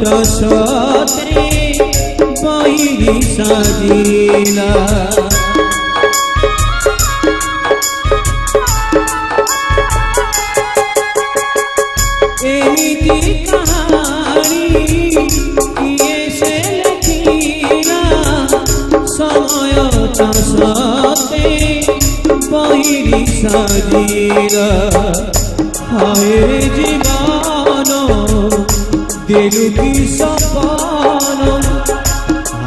त्रसते बहिरी साजिला एमिति कहानी किए से लिखिला समय त्रसते बहिरी साजिला हाय जीवन देलु की सपन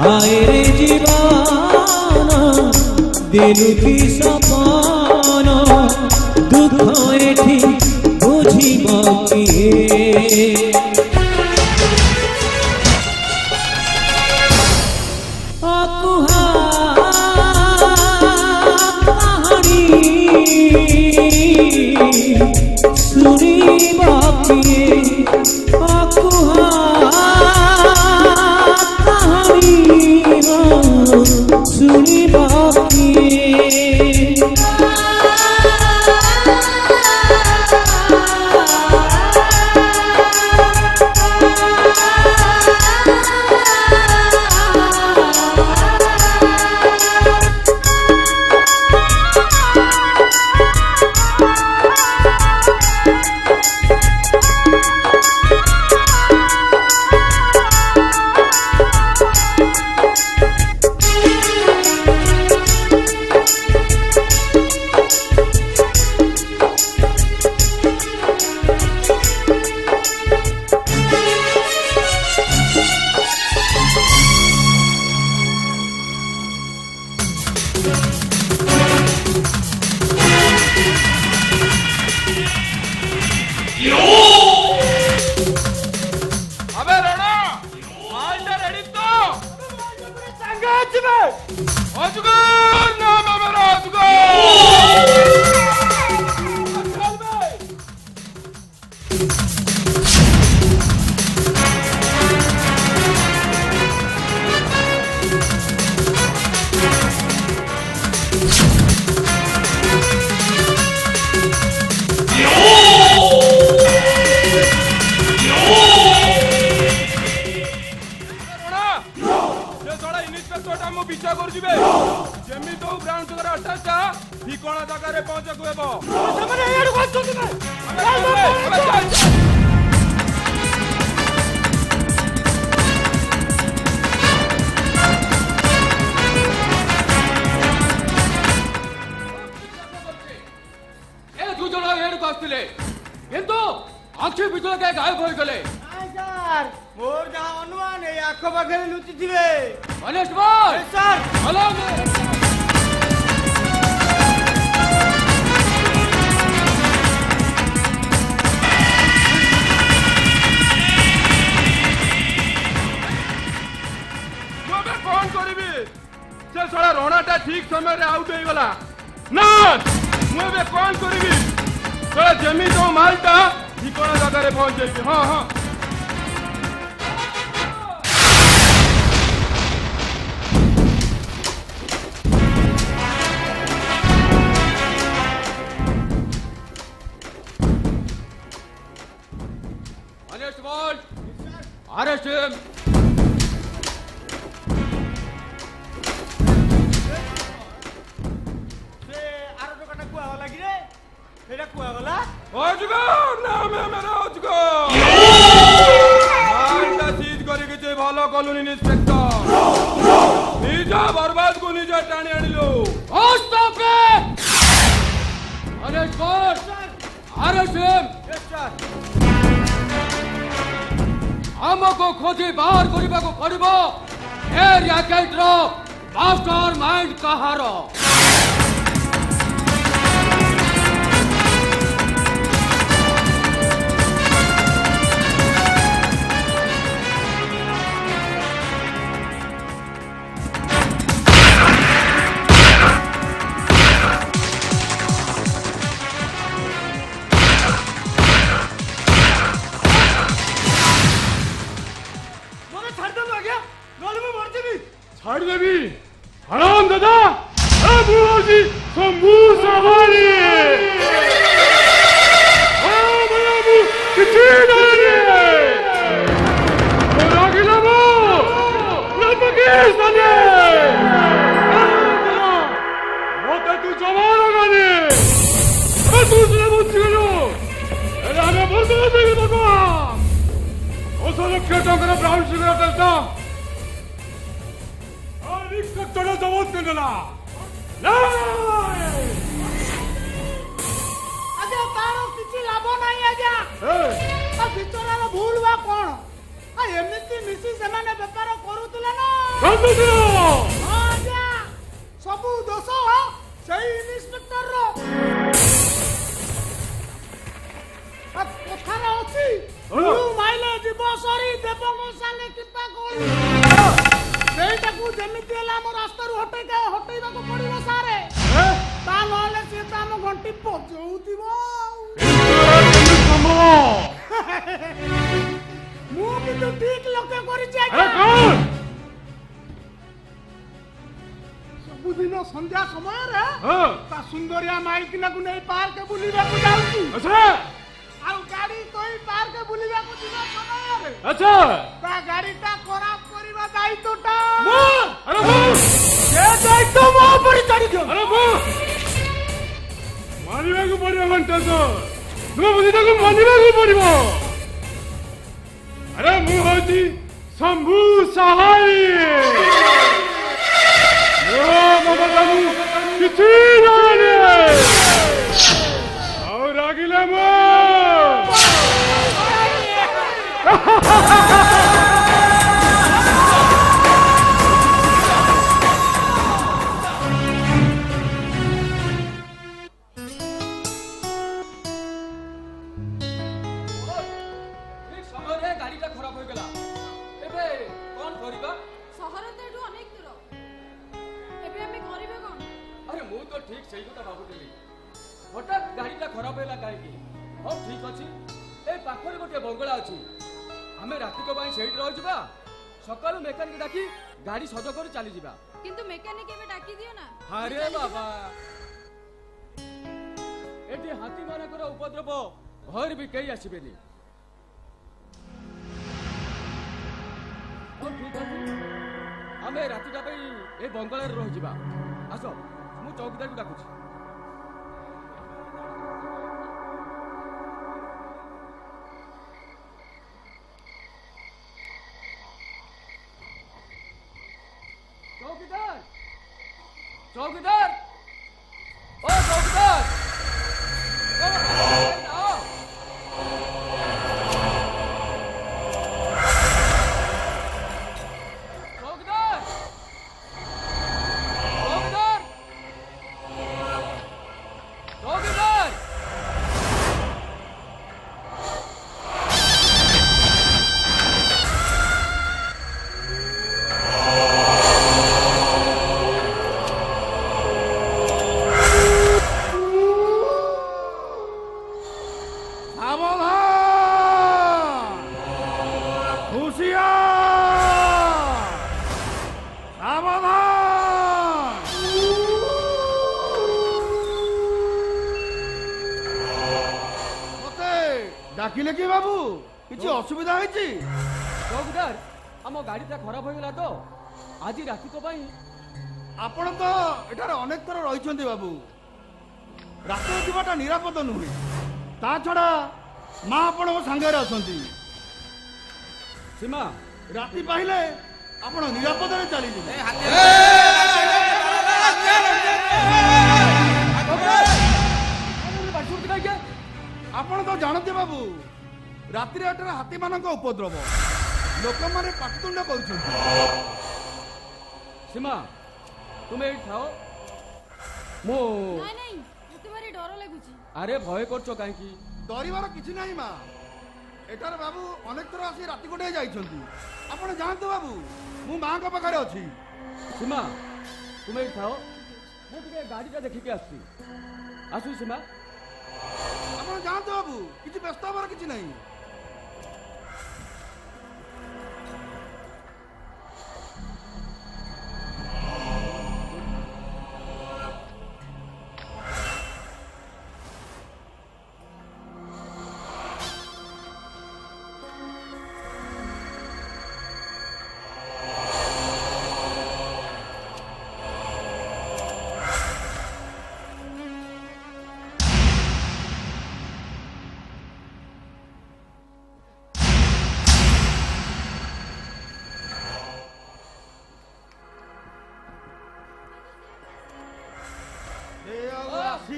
हाय रे जीवन देलु की सपन दुख एठी बुझिब किए अकुहा कहानी सुनिब किए अकुहा कहानी सुनिब किए ठीक समय आउट हो गला ना मुझे कौन करी थोड़ा जमी तो मालटा ठिकाना जगह पहुंच जाए। हाँ हाँ Arrest him! भल कलुनी इंस्पेक्टर निजा बर्बाद को निजा टाणी आनिलो हमको खोजी बाहर करने को पड़ो एरिया केंद्र मास्टर माइंड कहार छाड़ देवी हराम दादा अबूजी समूसा वाली अबू किसी डाले ଟଙ୍କାର ବ୍ରାଉନ୍ ସୁଗର ଟେଷ୍ଟ ଇନ୍ସପେକ୍ଟର ଜବତ କରିଦେଲା। ଆଜ୍ଞା ତାର କିଛି ଲାଭ ନାହିଁ ଆଜ୍ଞା। ବିଚରାର ଭୁଲ ବା କଣ? ଏମିତି ମିଶି ସେମାନେ ବେପାର କରୁଥିଲେ ନା। ହଁ ଆଜ୍ଞା ସବୁ ଦୋଷ ସେଇ ଇନ୍ସପେକ୍ଟରର। କଥାରେ ଅଛି ମାଇଲେ ଯିବ ସରି ଦେବ ମଶାଲେ କିପା କଳି। ସେଇଟାକୁ ଯେମିତି ହେଲେ ଆମ ରାସ୍ତାରୁ ହଟେଇବାକୁ ପଡିବ ସାରେ। ତା ନହେଲେ ସିଏ ତ ଆମ ଘଣ୍ଟି ବଜଉଥିବ। ମୁଁ କିନ୍ତୁ ଠିକ ଲକ୍ଷ୍ୟ କରିଛି ଆଜ୍ଞା। ସବୁଦିନ ସନ୍ଧ୍ୟା ସମୟରେ ତା ସୁନ୍ଦରିଆ ମାଇକିନାକୁ ନେଇ ପାର୍କ ବୁଲିବାକୁ ଯାଉଛି। ଆଉ ଗାଡି କହି ପାର୍କ ବୁଲିବାକୁ ଯିବା ସମୟରେ ତା ଗାଡିଟା ଖରାପ କରିବା ଦାୟିତ୍ୱଟା ସେ ଦାୟିତ୍ୱ ମୋ ଉପରେ ଚଢିଯିବ। ମାନିବାକୁ ପଡିବ ଘଣ୍ଟା ତ ତାକୁ ମାନିବାକୁ ପଡିବ। ଆରେ ମୁଁ ହଉଛି ଶମ୍ଭୁ ସହାରୀ। କିଛି ଜଣେ ଆଉ ରାଗିଲେ ମୁଁ ଗାଡିଟା ଖରାପ ହୋଇଗଲା। ଏବେ କଣ କରିବା? ସହର ତ ଏଠୁ ଅନେକ ଦୂର। ଏବେ ଆମେ କରିବେ କଣ? ଆରେ ମୁଁ ତ ଠିକ ସେଇ କଥା ଭାବୁଥିଲି। ହଠାତ୍ ଗାଡିଟା ଖରାପ ହେଲା କାହିଁକି? ହଉ ଠିକ ଅଛି, ଏ ପାଖରେ ଗୋଟେ ବଙ୍ଗଳା ଅଛି। ଆମେ ରାତିକ ପାଇଁ ସେଇଠି ରହିଯିବା। ସକାଳୁ ମେକାନିକ ଡାକି ଗାଡି ସଜ କରି ଚାଲିଯିବା। କିନ୍ତୁ ମେକାନିକ ଏବେ ଡାକି ଦିଅ ନା। ଆରେ ବାବା, ଏଠି ହାତୀ ମାନଙ୍କର ଉପଦ୍ରବ ଘରେ ବି କେହି ଆସିବେନି। ହଉ ଠିକ ଅଛି, ଆମେ ରାତିଟା ପାଇଁ ଏ ବଙ୍ଗଳାରେ ରହିଯିବା। ଆସ, ମୁଁ ଚୌକିଦାରକୁ ଡାକୁଛି। चौकीदार, चौकीदार, ओ चौकीदार, आओ। चौकीदार, चौकीदार, चौकीदार। ডাকিলে কি বাবু? কিছু অসুবিধা হয়েছে? চৌকিদার, ଆମ ଗାଡ଼ିଟା ଖରାପ ହୋଇଗଲା ତ ଆଜି ରାତିକ ପାଇଁ। ଆପଣ ତ ଏଠାରେ ଅନେକ ଥର ରହିଛନ୍ତି ବାବୁ। ରାତିରେ ଯିବାଟା ନିରାପଦ ନୁହେଁ। ତା ଛଡା ମା ଆପଣଙ୍କ ସାଙ୍ଗରେ ଅଛନ୍ତି। ସୀମା, ରାତି ପାଇଲେ ଆପଣ ନିରାପଦରେ ଚାଲିଯିବେ। ଆପଣ ତ ଜାଣନ୍ତି ବାବୁ, ରାତିରେ ଏଠାରେ ହାତୀମାନଙ୍କ ଉପଦ୍ରବ। ଲୋକମାନେ ପାଟିତୁଣ୍ଡ କରୁଛନ୍ତି। ସୀମା, ତୁମେ ଏଇଠି ଥାଅ। ମୁଁ ନାଇଁ ନାଇଁ, ମତେ ଭାରି ଡର ଲାଗୁଛି। ଆରେ ଭୟ କରୁଛ କାହିଁକି? ଡରିବାର କିଛି ନାହିଁ ମା। ଏଠାରେ ବାବୁ ଅନେକ ଥର ଆସି ରାତି ଗୋଟାଏ ଯାଇଛନ୍ତି। ଆପଣ ଯାଆନ୍ତୁ ବାବୁ, ମୁଁ ମାଙ୍କ ପାଖରେ ଅଛି। ସୀମା, ତୁମେ ଏଇଠି ଥାଅ, ମୁଁ ଟିକେ ଗାଡ଼ିଟା ଦେଖିକି ଆସୁଛି। ଆସୁ ସୀମା। ଆପଣ ଯାଆନ୍ତୁ ବାବୁ, କିଛି ବ୍ୟସ୍ତ ହବାର କିଛି ନାହିଁ।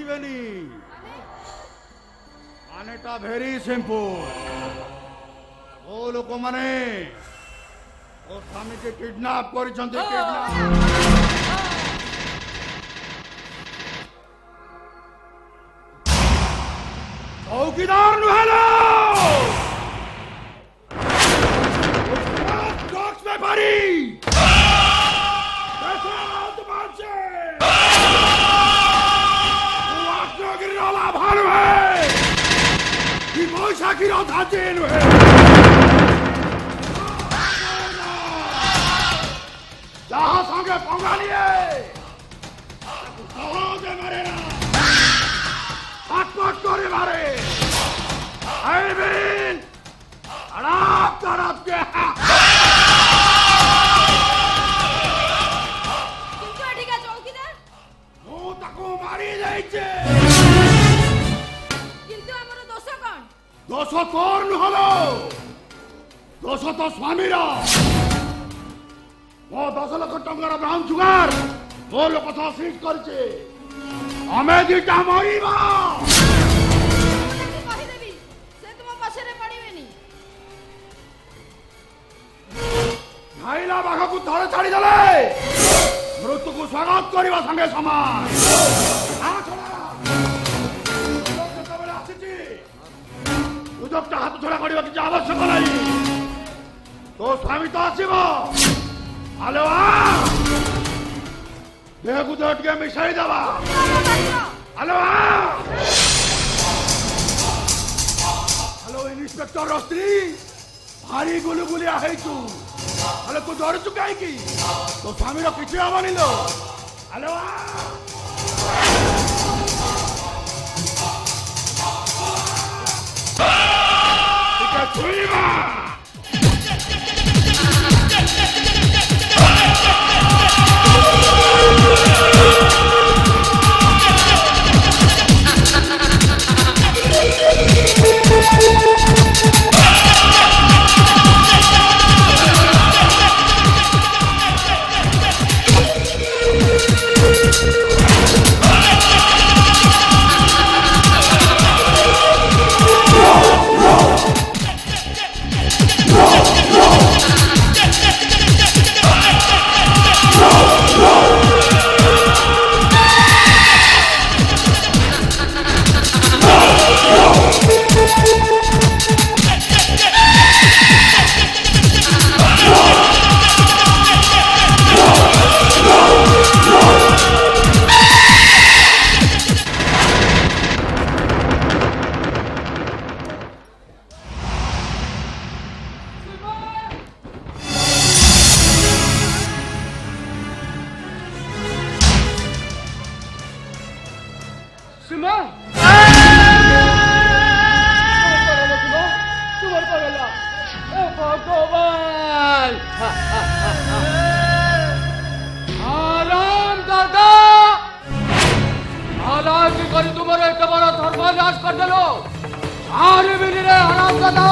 ଆସିବେନି। ମାନେଟା ଭେରି ସିମ୍ପଲ। ଓ ଲୋକମାନେ ଓ ସ୍ୱାମୀକି କିଡନାପ କରିଛନ୍ତି। चौकीदार नुहेलो डॉक्स में भरी कैसे रात मार्चे वाक्य गिरला भानु है कि मोशा की राधा चेन है जहां संगे पंगालिए दे मारे ना हाथ करे मारे आई मीन अड़ाप तड़ाप के କିନ୍ତୁ ଏଠିକା ଚୌକିଦାର ମୁଁ ତାକୁ ମାରି ଯାଇଛି। କିନ୍ତୁ ଆମର ଦୋଷ କଣ? ଦୋଷ ତୋର ନୁହଲୋ, ଦୋଷ ତ ସ୍ୱାମୀର। ମୋ 10 ଲକ୍ଷ ଟଙ୍କାର ବ୍ରାଉନ୍ ସୁଗାର ମୋ ଲୋକ ସହ ସିଟ୍ କରିছে। ଆମେ ଦିଟା ମରିବା। କହିଦେବି ସେ ତୁମ ପଛରେ ପଡ଼ିବେନି। ଖାଇଲା ବାଘକୁ ଥରେ ଛାଡ଼ିଦେଲେ ମୃତ୍ୟୁକୁ ସ୍ୱାଗତ କରିବା ସାଙ୍ଗେ ସମାନ। ଯେତେବେଳେ ଆସିଛି ସୁଯୋଗଟା ହାତ ଛଡ଼ା କରିବା କିଛି ଆବଶ୍ୟକ ନାହିଁ। ତୋ ସ୍ୱାମୀ ତ ଆସିବ। ଆଲୋ ଦେହକୁ ଦେହ ଟିକେ ମିଶାଇ ଦେବା। ହ୍ୟାଲୋ ହ୍ୟାଲୋ ଇନ୍ସପେକ୍ଟର ସ୍ତ୍ରୀ ଭାରି ଗୁଲୁଗୁଲିଆ ହେଇଛୁ। ହେଲେ ତୁ ଡରୁଛୁ କାହିଁକି? ତୋ ସ୍ୱାମୀର କିଛି ହବନି ଲୋ। ହ୍ୟାଲୋ ଟିକେ ଛୁଇଁବା। सीमा भगवान आराम दादा हालांकि करी तुम्हारे एक बड़ा धर्मराज कर देलो आरे मिली रे आराम दादा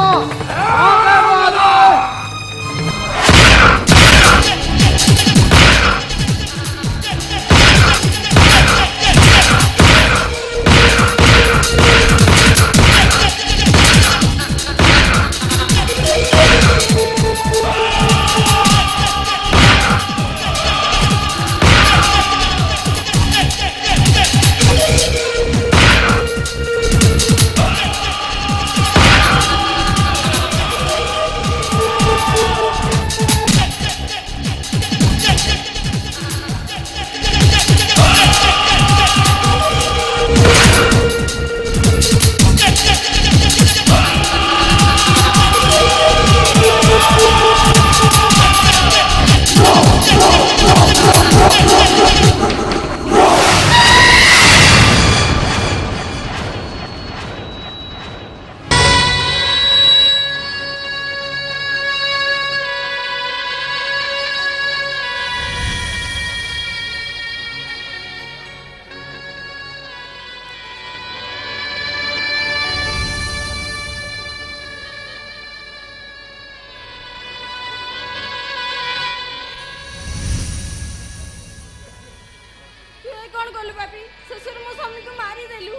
ଦେଲୁ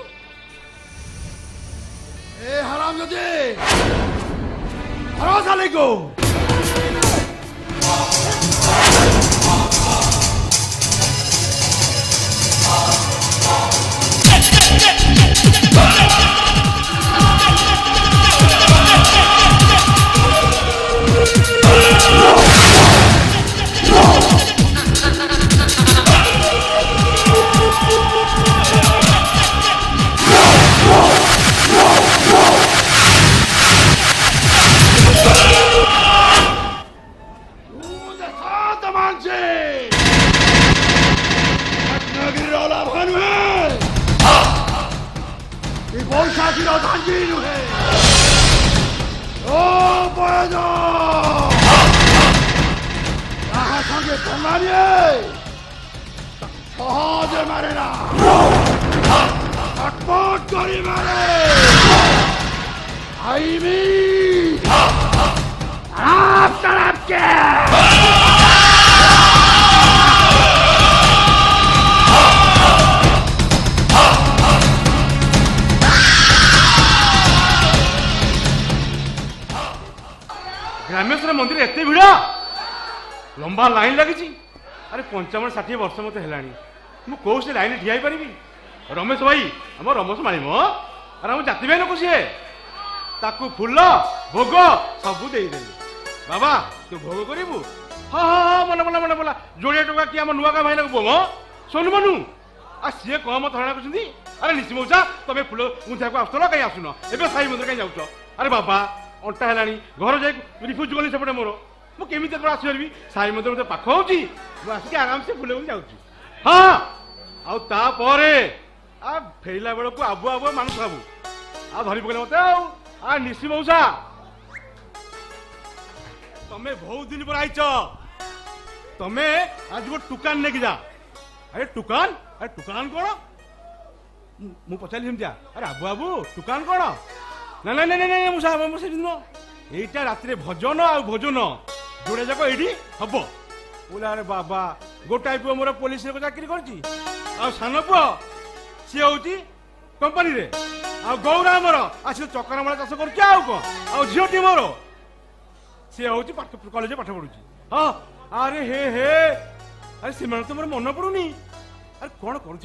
ए हरामजादे हरा साले को रामेश्वर मंदिर एत भिड़ लंबा लाइन लगी। अरे 55-60 वर्ष मत है कौ से लाइन ठिया पारि रमेश भाई आम रमेश माणी मो अरे आम जाति भाई लोक सी ताकू फूल भोग सबू देदेली बाबा तू भोग करू। हाँ हाँ हाँ मन पड़ा मन पड़ा जोड़े टका कि आम नुआ भाई लोग बोम सोनू मनु आ सी कम मत हरा कर। अरे निशी मौसा तुम फूल मुझा को आसल कहीं आसुन ए साई मंदिर कहीं जाऊच। अरे बाबा अंटा है घर जा रिफ्यूज गली सेपटे मोर मुझे आसपारि साई मंदिर मत पाख होगी आराम से फुले जाऊँ। हाँ आपर आ फेरला बेलू आबुआ आबुआ मानुष बाबू आ धरी पकड़े मत आ निशी मौसा तमें बहुत दिन पर आईच तमें आज वो टुकान लेके जा। अरे टुकान कौन मु पचारि अरे आबू आबू टुकान कौन ना ना ना मुसा यहीटा राति भजन आ भोजन जोड़े जाक ये हम बोले। अरे बाबा गोटाए पुओ मोर पुलिस चाकरी कर सान पुओ सी हूँ कंपानी रे आ गौरा आमर आस चकरामला चाष कर झीटी मोर सी हूँ कॉलेज पाठ पढ़ुची। हाँ अरे हे हे अरे से तो मोर मन पड़ूनी। अरे कौन कर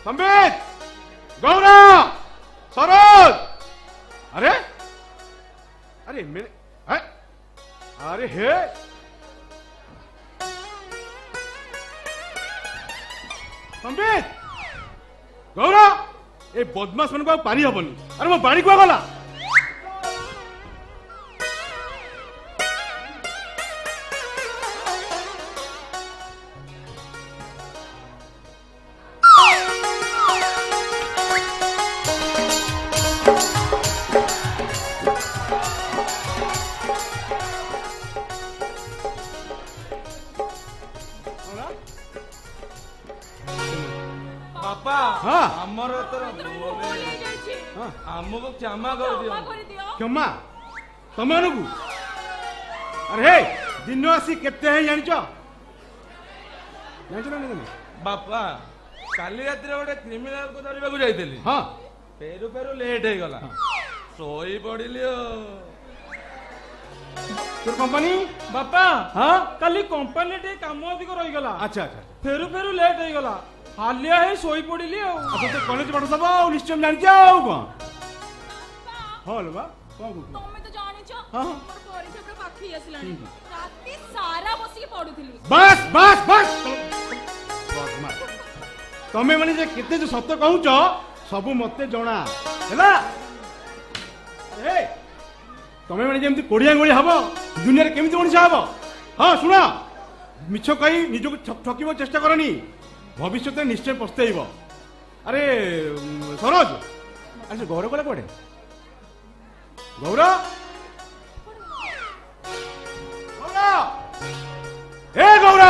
संबित गौरा सरोज अरे अरे मेरे अरे हे संबित गौरा ए बदमाश मन को पारी हबनी। अरे मो बाड़ी को गला आमको क्षमा कर दियो क्षमा तुम अरे दिन आसी केते है जान बापा काली रात गोटे क्रिमिनाल को धरवा जाइली। हाँ फेरु फेरु लेट हो गला सोई पड़िली तोर कंपनी बापा हाँ काली कंपनी टे काम अधिक रही गला। अच्छा अच्छा फेरु फेरु लेट हो गला हालिया है सोई पड़िली अच्छा तो कॉलेज पढ़ सब निश्चय जान कौन हाँ लो कौन तमे तो जानिछ हाँ मोर परीक्षा पूरा पाखी आसलानी राती सारा बसी पढुथिली। बस बस बस तमे माने जे केते जो सत्य कहूच सब मते जणा हैला। ए तमे माने जेमति कोडिया गोली हबो दुनिया रे केमिति मनिष हबो। हाँ सुन मिछ कही निजको ठकिबो चेष्टा करनी भविष्य में निश्चय पछताइब। अरे सरोज अरे गौर गला कोडे गौर ए गौर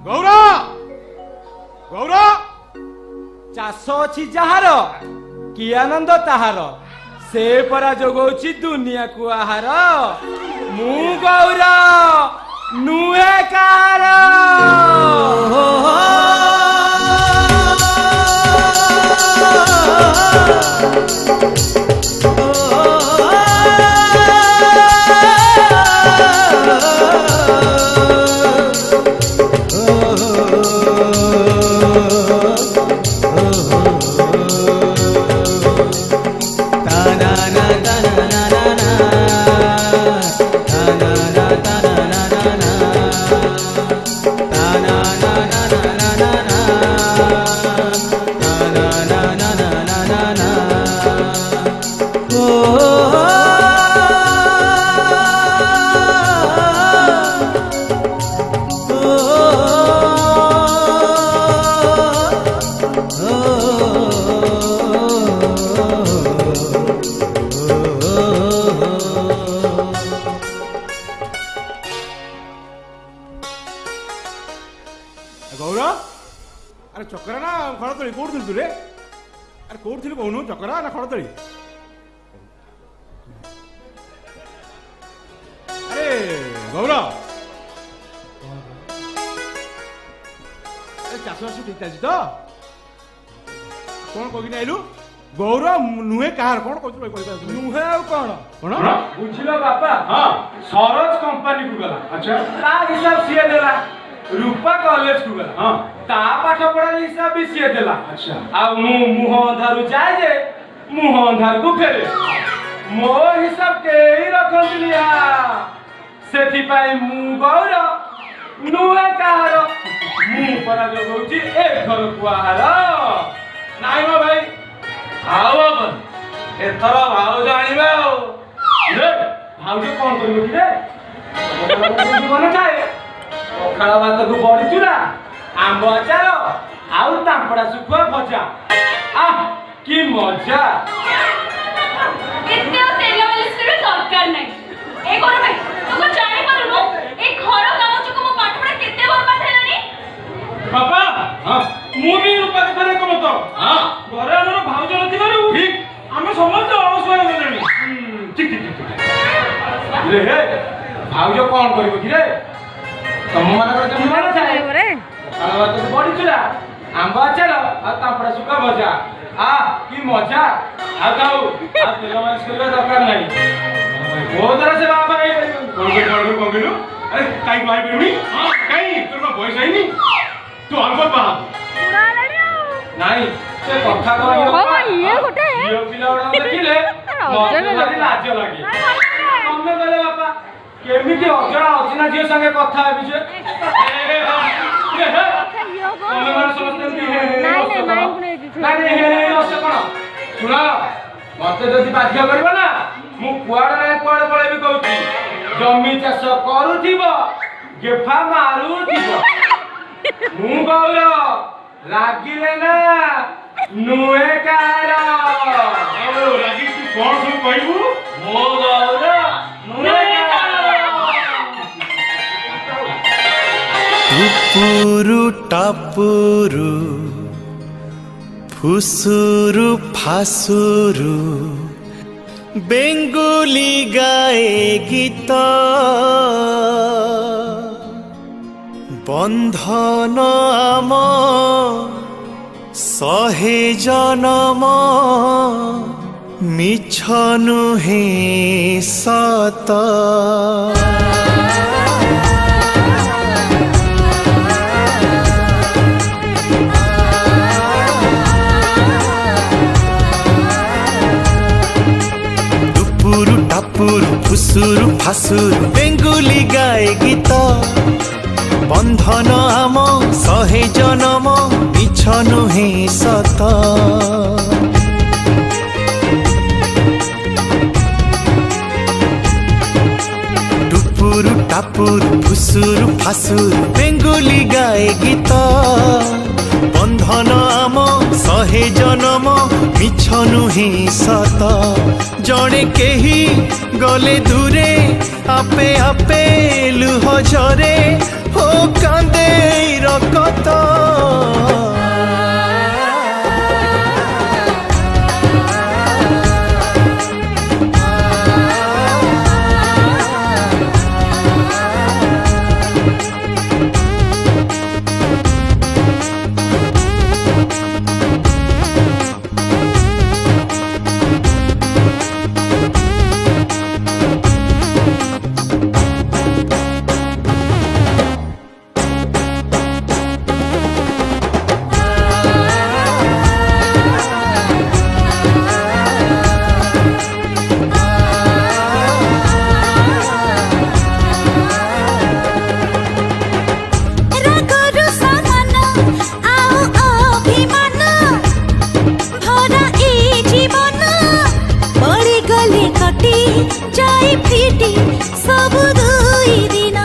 गौर गौर चाष अच्छी जार कि आनंद ताहार से परा जोगौछि दुनिया को आहार मु गौर नुहे कार ଗୌର ଆରେ ଚକରା ନା ଖଡ଼ତଳି କୋଉଠି ଥିଲୁ ତୁ ରେ? ଆରେ କୋଉଠି ଥିଲୁ କହୁନୁ, ଚକରା ନା ଖଡ଼ତଳି? ଆରେ ଗୌର ଚାଷ ବାସ ଠିକ ଚାଲିଛି ତ? କଣ କହିକି ଆଇଲୁ? ଗୌର ନୁହେଁ କାହାର କଣ କହୁଛୁ? ନୁହେଁ ଆଉ କଣ କଣ ବୁଝିଲ ବାପା? ହଁ ସରୋଜ କମ୍ପାନୀ କୁ ଗଲା। ଆଚ୍ଛା ତା ହିସାବ ସିଏ ଦେଲା। ରୂପା କଲେଜ କୁ ଗଲା। ହଁ ତା ପାଠ ପଢା ହିସାବ ବି ସିଏ ଦେଲା। ଆଚ୍ଛା ଆଉ ମୁଁ ମୁହଁ ଅନ୍ଧାରୁ ଯାଏ ଯେ ମୁହଁ ଅନ୍ଧାରକୁ ଫେରେ। ମୋ ହିସାବ କେହି ରଖନ୍ତିନି। ସେଥିପାଇଁ ମୁଁ ଗୌର ନୁହେଁ କାହାର। ମୁଁ ପରା ଯୋଗଉଛି ଏ ଘର କୁଆହାର। ନାଇଁ ମୋ ଭାଇ ଆଉ ହବନି। ଏଥର ଭାଉଜ ଆଣିବା ଆଉ। ଭାଉଜ କଣ କରିବ କି ରେ? ମନେ ଥାଏ ପଖାଳ ଭାତକୁ ବଢି ଚୁରା, ଆମ୍ବ ଆଚାର ଆଉ ତାମ୍ପଡା ଶୁଖୁଆ ଭଜା। ଆଃ କି ମଜା! ଏତେ ଆଉ ତେଲ ମାଲିସ କରିବା ଦରକାର ନାହିଁ। ଏ ଘର ଭାଇ ତୁ କଣ ଜାଣିପାରୁନୁ ଏ ଘର କାମ ଯୋଗୁଁ ମୋ ପାଠ ପଢା କେତେ ବର୍ବାଦ ହେଲାଣି? ବାପା ହଁ ମୁଁ ବି ରୂପା କଥାରେ ଏକମତ। ହଁ ଘରେ ଆମର ଭାଉଜ ନଥିବାରୁ ଠିକ ଆମେ ସମସ୍ତେ ଅଳସୁଆ ହେଇଗଲେଣି। ଠିକ ଠିକ ଠିକ ରେ ଭାଉଜ କଣ କରିବ କି ରେ? ତମ ମାନଙ୍କର କେମିତି ମନେ ଥାଏ ପଖାଳ ଭାତକୁ ବଢି ଚୁରା, ଆମ୍ବ ଆଚାର ଆଉ ତାମ୍ପଡା ଶୁଖୁଆ ଭଜା। ଆଃ କି ମଜା! ଆଉ ତେଲ ମାଲିସ କରିବା ଦରକାର ନାହିଁ। ମୋ ଦ୍ୱାରା ସେ ବାବା ହେଇପାରିବନି। କଣ କହିଲୁ? ଆରେ କାଇଁ ବାହା ହେଇପାରିବୁନି? କାଇଁ ତୋର କଣ ବୟସ ହେଇନି? ତୁ ଅଲବତ ବାହା ହବୁ। ନାଇଁ ସେ କଥା କଣ ଝିଅ ପିଲା ଗୁଡାକ ଦେଖିଲେ ମତେ ଭାରି ଲାଜ ଲାଗେ। ତମେ କହିଲେ ବାପା କେମିତି ଅଜଣା ଅଚିହ୍ନା ଝିଅ ସାଙ୍ଗେ କଥା ହେବି ଯେ? ତମେ ମାନେ ସମସ୍ତେ କଣ ଶୁଣ, ମତେ ଯଦି ବାଧ୍ୟ କରିବ ନା ମୁଁ କୁଆଡେ ନାହିଁ କୁଆଡେ ପଳେଇବି କହୁଛି। ଜମି ଚାଷ କରୁଥିବ, ଗେଫା ମାରୁଥିବ। ମୁଁ ଗୌର ରାଗିଲେ ନା ନୁହେଁ କାହାର। ରାଗି ତୁ କଣ ସବୁ କହିବୁ? ମୋ ଗୌର ନୁହେଁ କାହାର। ଟୁପୁରୁ ଟାପୁରୁ ଫୁସୁରୁ ଫାସୁରୁ ବେଙ୍ଗୁଲି ଗାଏ ଗୀତ ବନ୍ଧନ ଆମ ଶହେ ଜନମ ମିଛ ନୁହେଁ ସତ। টাপুরু ফুসুরু ফাসুরু বেঙ্গুলি গায়ে গীত বন্ধন আম শহে জনম মিছ নুহে সত। টুপুরু টাপুরু ফুসুরু ফাসুরু বেঙ্গুলি গায়ে গীত বন্ধন আম শহে জনম মিছ নুহে সত। জনে কেহি গলে দূরে আপে আপে লুহ ঝরে ও কান্দে রকত। जाई फिटी सब दुई दिन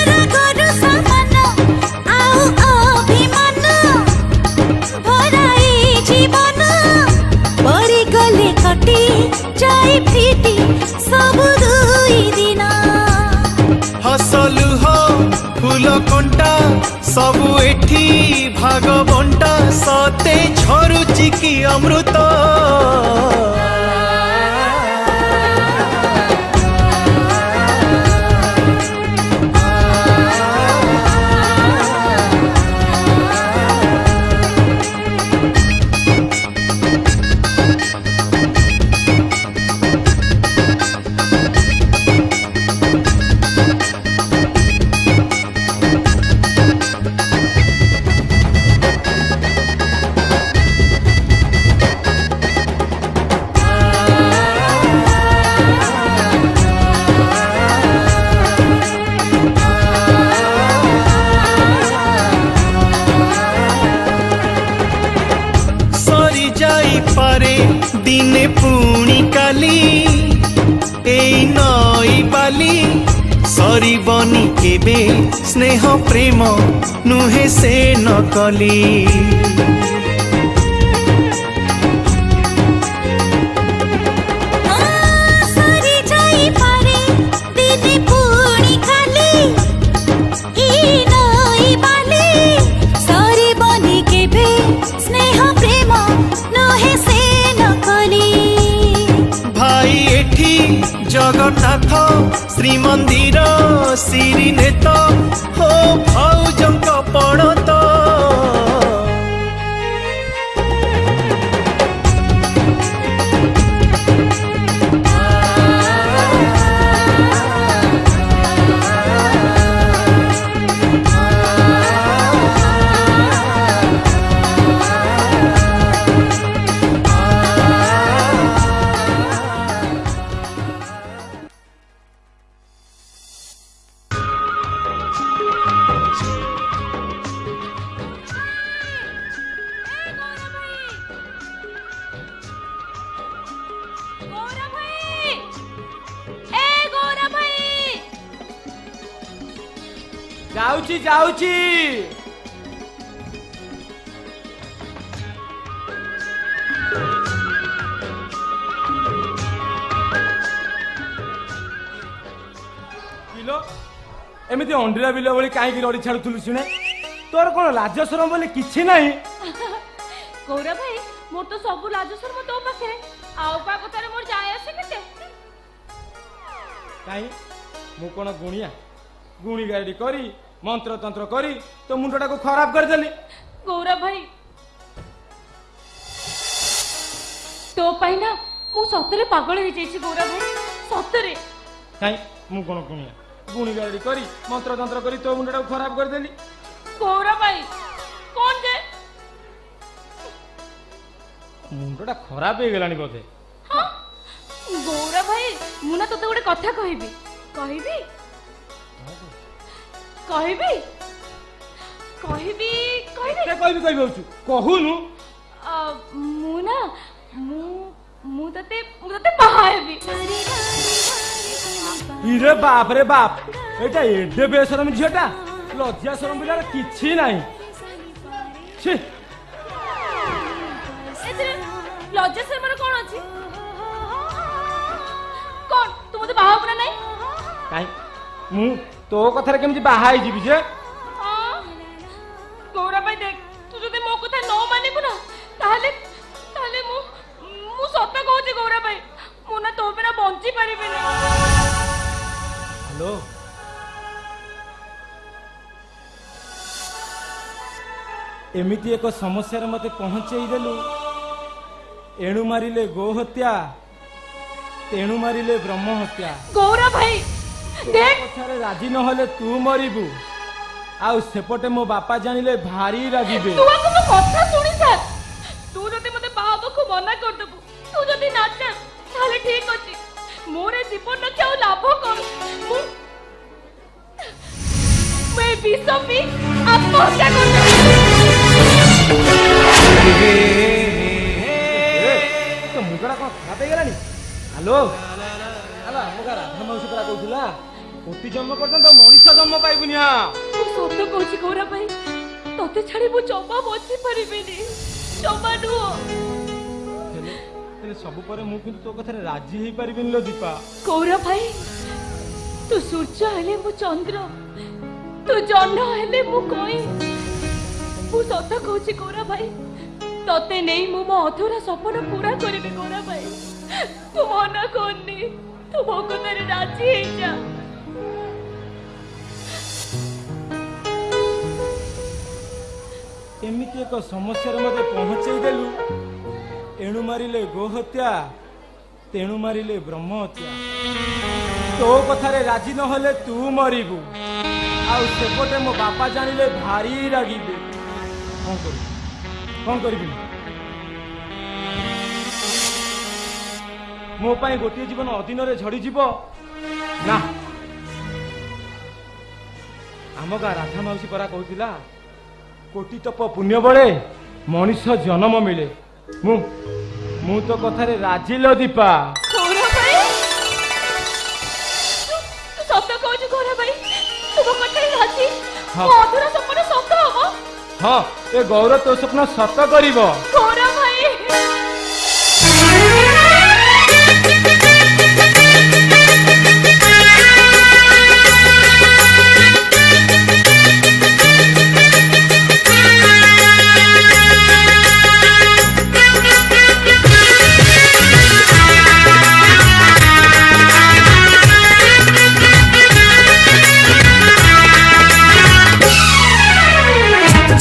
रागर समान आउ अभिमान भराई जीवन पड़ी गले कटी जाई फिटी सब दुई दिन हसलु हो फूल कंटा सबु एठी भाग बंटा सते झरुची की अमृत दिने पुणी काली एई नई बाली सरी बनी केबे स्नेह प्रेम नुहे से नकली सरी जाई पारे दिने पुणी काली एई नई बाली सरी बनी केबे स्नेह प्रेम नुहे से भाई एठी जगन्नाथ श्रीमंदिर श्रीनेत हो भौजंक पणत जाऊची जाऊची किलो एमती अंडीरा बिल भली कहीं रड़ी छाड़ुलु शुणे तोर कौन लाज शरम बोले किछि नहीं गौरव भाई मोर तो सब लाज शरम तो पाखे आउ पा कथारे मोर जाय आसे केते काई मु कोन गुणिया गुणी गाड़ी करी मंत्र तंत्र करी तो मुंडटा को खराब कर देली गौरव भाई तो पाइना मु सतरे पागल हो जाइछि गौरव भाई सतरे काई मु कोन गुणिया गुणी गाड़ी करी मंत्र तंत्र करी तो मुंडटा को खराब कर देली गौरव भाई कौन जे मुंडटा खराब हो गेलानी बोधे हां गौरव भाई मु ना तते गोटे कथा कहिबी कहिबी कहिबी कहिबी कहिबी के कहिबी कहिबी होछु कहूनु मु ना मु तते पहाएबी इरे बाप रे बाप एटा एडे बेशरम झियटा लज्जा शरम बिलार किछि नाही छी एतरे लज्जा शरम कोन अछि कोन तू मते बाहा बना नाही काई मु तो कथारे केमति बाहा ही जीबी जे गौरव भाई देख तू जदि मो कथा न मानिबु ना ताले ताले मु सत कहूची गौरव भाई मु ना तो बिना बंची परिबे ना हेलो एमिति एक समस्या मते पहुंचई देलु एणु मारिले गो हत्या तेणु मारिले ब्रह्म हत्या गौरव भाई देख कथारे राजी न होले तू मरिबु आउ सेपटे मो बापा जानिले भारी रागिबे तू को मो कथा सुनी सर तू जदि मते बाबा को मना कर देबु तू जदि ना चाह ताले ठीक अछि मोरे जीवन न केउ लाभ कोन मैं विसमी आत्महत्या कर मूर्ति जन्म कर मनीष जन्म पाइबुनि। सत कहूँ गौरा भाई तते छाड़ी मु जमा बची पारिबिनी जमा नुह। सब पर मु किंतु तो कथा राजी हेई पारिबिनी लो दीपा। गौरा भाई तू सूर्य हेले मु चंद्र तू जन्न हेले मु कई। मु सत कहूँ गौरा भाई तते नहीं मु मो अधूरा सपन पूरा करिबे। गौरा भाई तू मना करनी तू मो कथारे राजी हेई जा। एमिति एक समस्या मते पहुंचाई देलु। एणु मारिले गोहत्या तेणु मारिले ब्रह्म हत्या। तो कथारे राजी न होले तू मरिबु आउ सेपटे मो बापा जानिले भारी रागिबे। कौन करिबि मो पाई गोटे जीवन अधीन रे झड़ी जीव ना। आम गाँ राधा माउसी परा कहूतिला कोटि तप पुण्य बळे मनीष जन्म मिले। मु तो कथारे राजी लो दीपा। गौरा भाई तू सत कहूँ गौरा भाई तू मो कथारे राजी। हाँ। मो अधूरा सपन सत हबो। हाँ ए गौर तो स्वप्न सत करिवो। गौरा भाई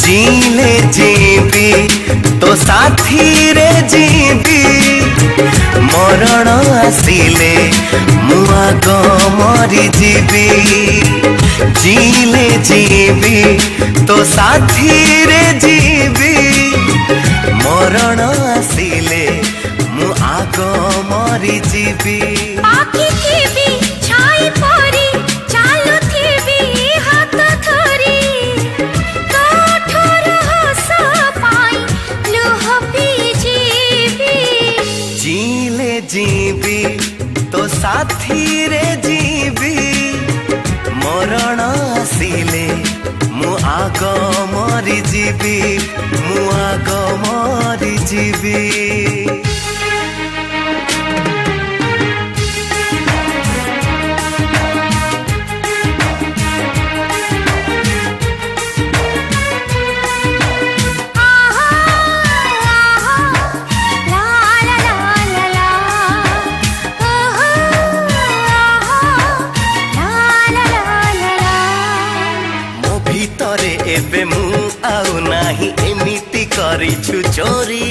जीले जीवी तो साथी रे जीवी मरण आसिले मुआ गो मरी जीवी। जीले जीवी तो साथी रे जीवी मरण आसिले मुआ गो मरी जीवी। आखि थीबी छाई परी चालू थीबी हाथ धरी काठर हस पाई लुह पी जीवी। जीले जीवी तो साथी रे जीवी मरण आसिले मु आग मरी जीवी मु आग मरी जीवी। एबे मु आउ नाही एमिति करिछु चोरी।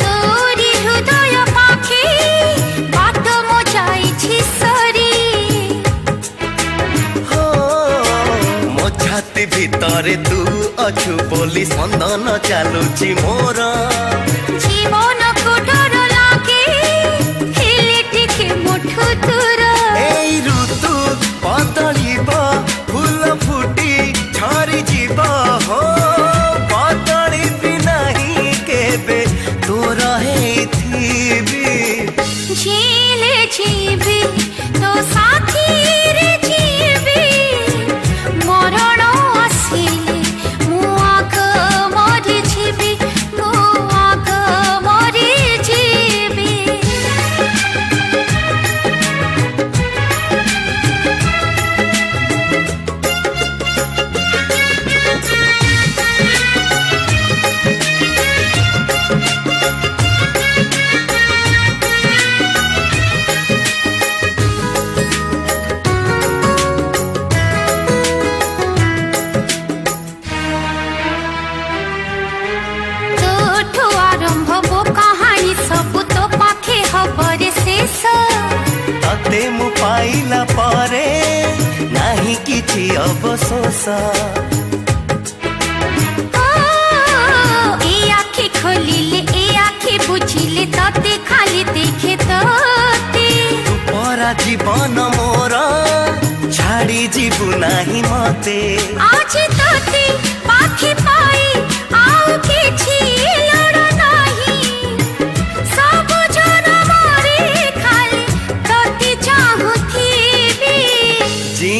तोरी हृदय पाखे बात मो जाइछि सरी। हो मो छाती भितरे तू अछु बोली संदन चालुछि मोर। जीवन को डर लागे हेले टिके मुठु दूर। एई ऋतु बदलिब फूल फुटी झरी जीव हो बदली भी नहीं केबे तोर हेथिबी। झीले जीवी तो साथी रे जीवी मरण आसिले मु आग मरी जीवी मु आग मरी जीवी। तते मु पाइला परे नाही किछि अवशोष। ए आँखि खोलिले ए आँखि बुझिले तते खाली देखे तते। परा जीवन मोर छाड़ी जीवु नाही मते। आज तते पाखि पाई आउ किछि लड़ नाही। सब जन मारे खाली तते चाहुथिबी। जी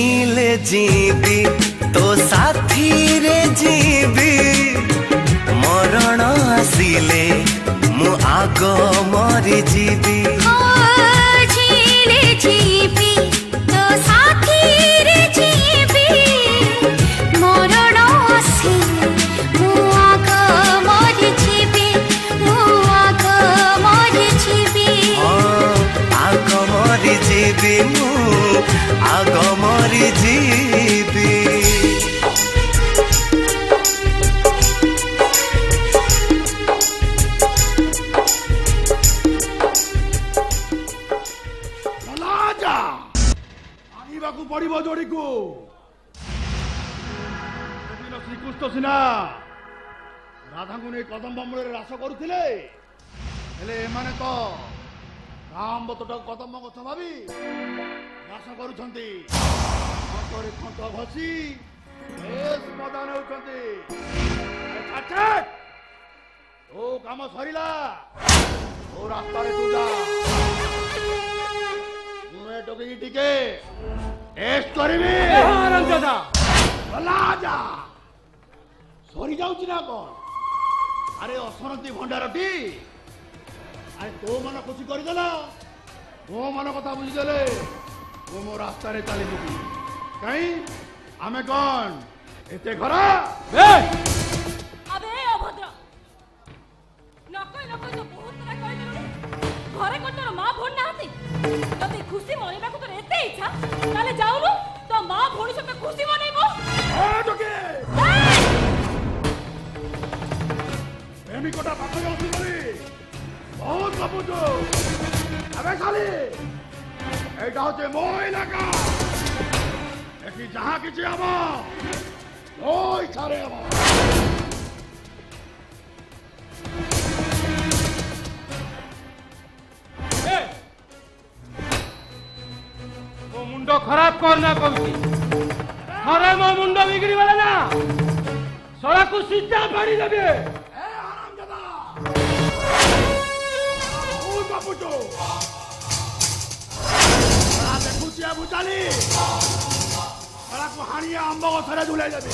ଆସିଲେ ମୁଁ ଆଗ ମରିଯିବି ଝିଲେ ଯିବି ତୋ ସାଥିରେ ଯିବି ମରଣ ଆସିଲେ ମୁଁ ଆଗ ମରିଯିବି ମୁଁ ଆଗ ମରିଯିବି ଆଗ ମରିଯିବି ମୁଁ ଆଗ ମରିଯିବି ଆଣିବାକୁ ପଡିବ ଯୋଡିକୁ ଶ୍ରୀକୃଷ୍ଣ ସିନା ରାଧାଙ୍କୁ ନେଇ କଦମ୍ବ ମୂଳରେ ରାସ କରୁଥିଲେ ହେଲେ ଏମାନେ ତ ରାମ ତୋଟାକୁ କଦମ୍ବ ଗଛ ଭାବି ରାସ କରୁଛନ୍ତି ଖଣ୍ଟରେ ଖଣ୍ଟ ଘଷି ବେଶ ମଜା ନେଉଛନ୍ତି ଓ କାମ ସରିଲା ଓ ରାସ୍ତାରେ ତୁ ଯା ଟୋକି ଟିକେ ଟେଷ୍ଟ କରିବି ସରି ଯାଉଛି ନା କଣ ଆରେ ଅସରନ୍ତି ଭଣ୍ଡାରଟି ଆରେ ତୋ ମନ ଖୁସି କରିଦେଲା ମୋ ମନ କଥା ବୁଝିଦେଲେ ମୁଁ ମୋ ରାସ୍ତାରେ ଚାଲିଯିବି କାହିଁ ଆମେ କଣ ଏତେ ଖରାପ अबे अभद्र नकई नकई तो बहुत तरह कहि देलु घरे को तोर मां भोन नाहती तते खुशी मनेबा को तोर एते इच्छा ताले जाउनु तो मां भोन सते खुशी मनेबो ए टोके प्रेमिकटा पाखरे अछि करी बहुत कपूतो अबे खाली एटा होते मो इलाका एठी जहां किछि आबो ओ इच्छारे आबो मुंडो खराब करना कहूची अरे मो मुंडो बिगड़ी वाला ना सड़ा को सीधा फाड़ी देबे ए हरामजादा ओ कपूतो आ देखुचिया बुचाली सड़ा को हानिया आंब गछरे झुलाई देबे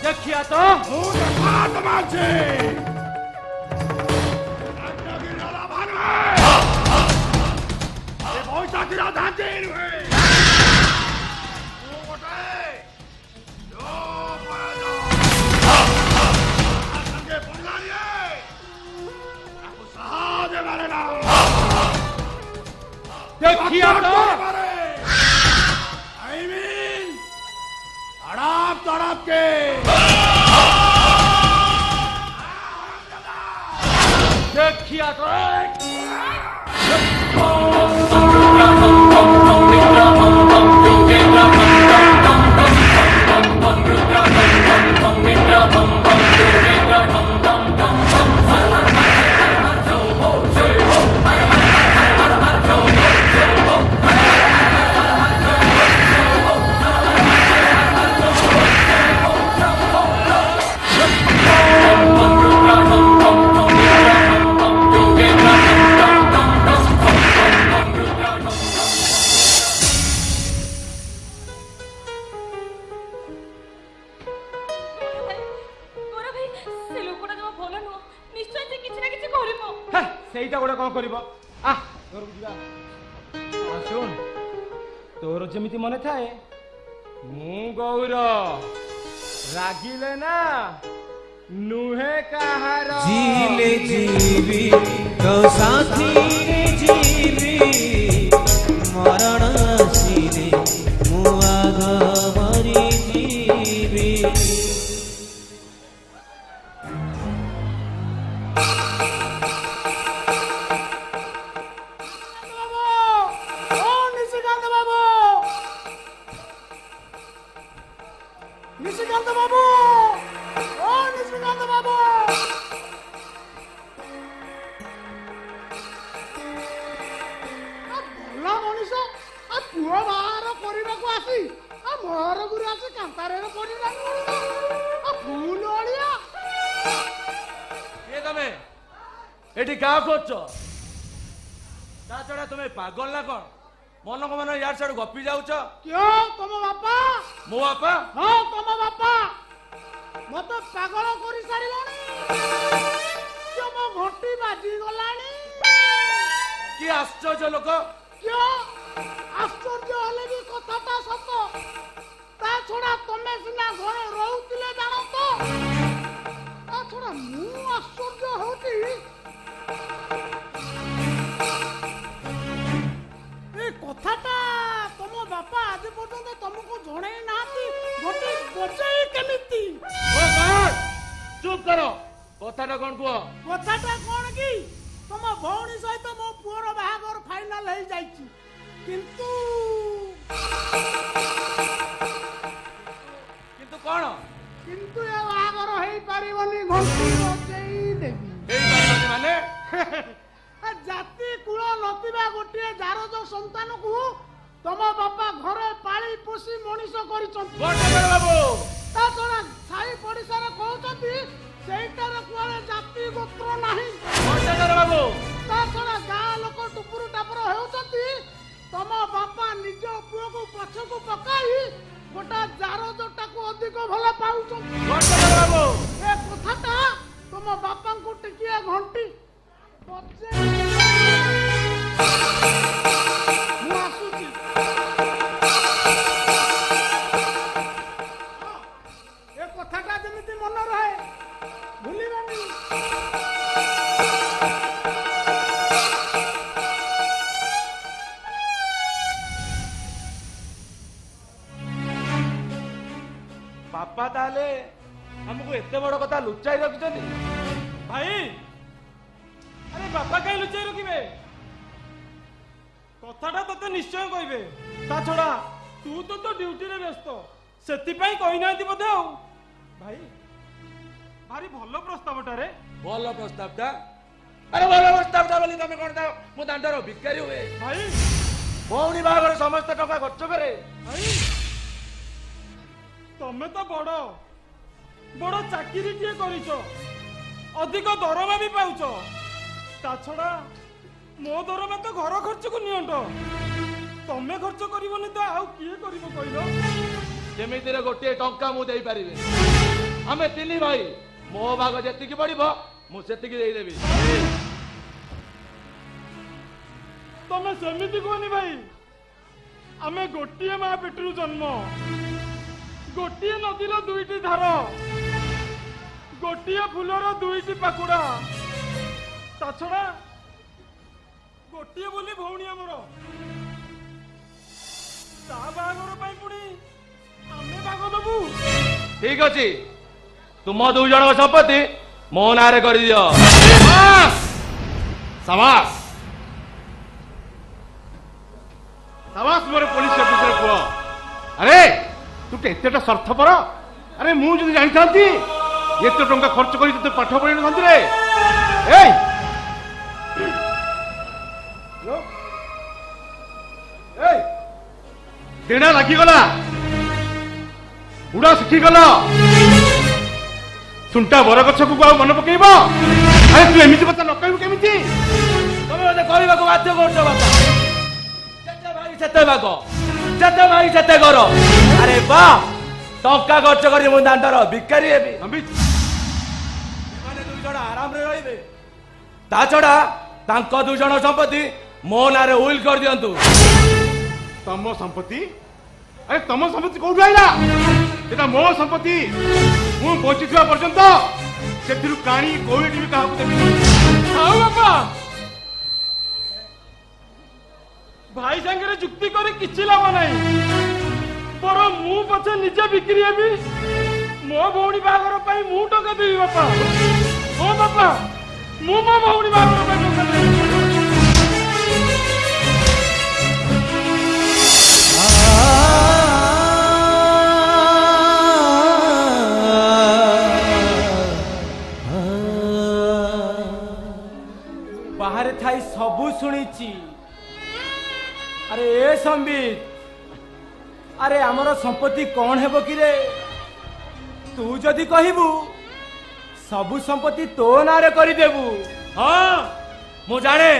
देखिया तो ମୁଁ ହାତ ମାରୁଛି ରାଜଗିରିର ଭାନୁ ଏ ବୈଶାଖୀର ଧାଞ୍ଚି ନୁହେଁ ମୁଁ ଗୋଟେ ସାଙ୍ଗେ ପଡ଼ିଲାନି ତାକୁ ସହଜେ ମାରେ ନା देखिया तो I mean तड़प तड़प के देखिया तो ସେଇଟା ଗୋଟେ କଣ କରିବ ଆ ଘରକୁ ଯିବା ଶୁଣ ତୋର ଯେମିତି ମନେ ଥାଏ ମୁଁ ଗୌର ରାଗିଲେ ନା ନୁହେଁ କାହାର जीले जीवी तो साथी रे जीवी मरण सीने मुआग मरी जीवी निशिकांत बाबू ओ निशिकांत बाबू भला मनीष आ पुଅ ବାହାର କରିବାକୁ ଆସି ଆ ମୋର ଗୁରୁ ଆସି କାନ୍ତାରେ ପଡ଼ିଲାନି ଆ ଫୁଲ ଅଳିଆ କିଏ ତମେ ଏଠି ଗାଁ କରୁଛ ତା ଛଡା ତମେ ପାଗଳ ନା କଣ ମନକୁ ମନ ୟାର ସିଆଡୁ ଗପି ଯାଉଛ କିଏ ତମ ବାପା ମୋ ବାପା ହଁ ତମ ବାପା ମତେ ପାଗଳ କରି ସାରିଲାଣି কি আশ্চর্য লোক क्यों आश्चर्य हेले भी कथाटा सत ता छड़ा तमे सिना घरे रहउतिले जानो तो ता छड़ा मु आश्चर्य होती ए कथाटा तम बापा आज पर्यंत तुमको जणे नाती गोटे बजाई केमिति ओ कौन चुप करो कथाटा कौन कुह कथाटा कोन की तुम भौणी सहित मो पुअर बाहागर फाइनल हो जाइछि किंतु किंतु कौन किंतु ए बाहागर हेई परिबनी घंटी बजेई देबी এই পারবনি মানে जाति कुल नतिबा गोटे जारज संतान को तुम बापा घरे पाली पोषी मनीष करिछंती বটে বাবু ता छड़ा साई पडिसार कहउछंती सेइटार कुआले जाति गोत्र नाही বটে বাবু ता छड़ा गाँ लोक टुपुरु टापर हेउछंती तुम बापा निज पुओ को पछकु पकाई गोटा जारजटा को अधिक भला पाउछंती বটে বাবু ए कथाटा तुम बापा को टिकिया घंटी बजे मु आसुची ए कथाटा जेमिति मन रहे भूलिबानी ବାପା ତାହେଲେ ଆମକୁ ଏତେ ବଡ କଥା ଲୁଚାଇ ରଖିଛନ୍ତି ଭାଇ ଆରେ ବାପା କାହିଁ ଲୁଚାଇ ରଖିବେ କଥାଟା ତତେ ନିଶ୍ଚୟ କହିବେ ତା ଛଡା ତୁ ତ ତୋ ଡ୍ୟୁଟିରେ ବ୍ୟସ୍ତ ସେଥିପାଇଁ କହିନାହାନ୍ତି ବୋଧେ ଆଉ ଭାଇ ଭାରି ଭଲ ପ୍ରସ୍ତାବଟାରେ ଭଲ ପ୍ରସ୍ତାବଟା ଆରେ ଭଲ ପ୍ରସ୍ତାବଟା ବୋଲି ତମେ କଣ ମୁଁ ଦାଣ୍ଡର ଭିକାରୀ ହୁଏ ଭାଇ ଭଉଣୀ ବାହାଘର ସମସ୍ତ ଟଙ୍କା ଖର୍ଚ୍ଚ କରେ ଭାଇ ତମେ ତ ବଡ ଚାକିରିଟିଏ କରିଛ ଅଧିକ ଦରମା ବି ପାଉଛ ତା ଛଡା ମୋ ଦରମା ତ ଘର ଖର୍ଚ୍ଚକୁ ନିଅଣ୍ଟ ତମେ ଖର୍ଚ୍ଚ କରିବନି ତ ଆଉ କିଏ କରିବ କହିଲ ଯେମିତିରେ ଗୋଟିଏ ଟଙ୍କା ମୁଁ ଦେଇପାରିବି ଆମେ ତିନି ଭାଇ ମୋ ଭାଗ ଯେତିକି ପଡିବ ମୁଁ ସେତିକି ଦେଇଦେବି ତମେ ସେମିତି କୁହନି ଭାଇ ଆମେ ଗୋଟିଏ ମା ପେଟରୁ ଜନ୍ମ ଗୋଟିଏ ନଦୀର ଦୁଇଟି ଧାର ଗୋଟିଏ ଫୁଲର ଦୁଇଟି ପାଖୁଡା ତା ଛଡା ଗୋଟିଏ ବୋଲି ଭଉଣୀ ଆମର ତା ବାହାଘର ପାଇଁ ପୁଣି ଆମେ ଭାଗ ଦବୁ ଠିକ ଅଛି ତୁମ ଦୁଇ ଜଣଙ୍କ ସମ୍ପତ୍ତି ମୋ ନାଁରେ କରିଦିଅ ସାବାସ ସାବାସ ମୋର ପୋଲିସ ଅଫିସର ପୁଅ ଆରେ ତୁ ଏତେଟା ସ୍ୱାର୍ଥପର ଆରେ ମୁଁ ଯଦି ଜାଣିଥାନ୍ତି ଏତେ ଟଙ୍କା ଖର୍ଚ୍ଚ କରି ତତେ ପାଠ ପଢେଇ ନଥାନ୍ତି ରେ ଏଇ ଡେଣା ଲାଗିଗଲା ଉଡା ଶିଖିଗଲ ସୁଣ୍ଟା ବରଗଛକୁ ଆଉ ମନେ ପକେଇବ ଆରେ ତୁ ଏମିତି କଥା ନ କହିବୁ କେମିତି ତମେ ମତେ କହିବାକୁ ବାଧ୍ୟ କରୁଛ ବାପା ଯେତେ ଭାଇ ସେତେ ଭାଗ ଯେତେ ଭାଇ ସେତେ ଘର ଆରେ ବା ଟଙ୍କା ଖର୍ଚ୍ଚ କରି ମୁଁ ଦାଣ୍ଡର ଭିକାରୀ ହେବି ସେମାନେ ଦୁଇ ଜଣ ଆରାମରେ ରହିବେ ତା ଛଡା ତାଙ୍କ ଦୁଇ ଜଣ ସମ୍ପତ୍ତି ମୋ ନାଁରେ ଉଇଲ କରିଦିଅନ୍ତୁ ତମ ସମ୍ପତ୍ତି ଆରେ ତମ ସମ୍ପତ୍ତି କୋଉଠୁ ଆଇଲା এটা ମୋ ସମ୍ପତ୍ତି ମୁଁ ବଞ୍ଚିଥିବା ପର୍ଯ୍ୟନ୍ତ ସେଥିରୁ କାଣି କୋଉଠି ବି କାହାକୁ ଦେବିନି ଆଉ ବାପା ଭାଇ ସାଙ୍ଗରେ ଯୁକ୍ତି କରି କିଛି ଲାଭ ନାହିଁ ବରଂ ମୁଁ ପଛେ ନିଜେ ବିକ୍ରି ହେବି ମୋ ଭଉଣୀ ବାହାଘର ପାଇଁ ମୁଁ ଟଙ୍କା ଦେବି ବାପା ଓ ବାପା ମୁଁ ମୋ ଭଉଣୀ ବାହାଘର ପାଇଁ ଟଙ୍କା ଦେବି बाहर थाई सबू शुणी अरे ए संबित अरे आमर संपत्ति कौन है कि रे तू जदि कहबू सबू संपत्ति तो नारे करदेबू हाँ मु जाने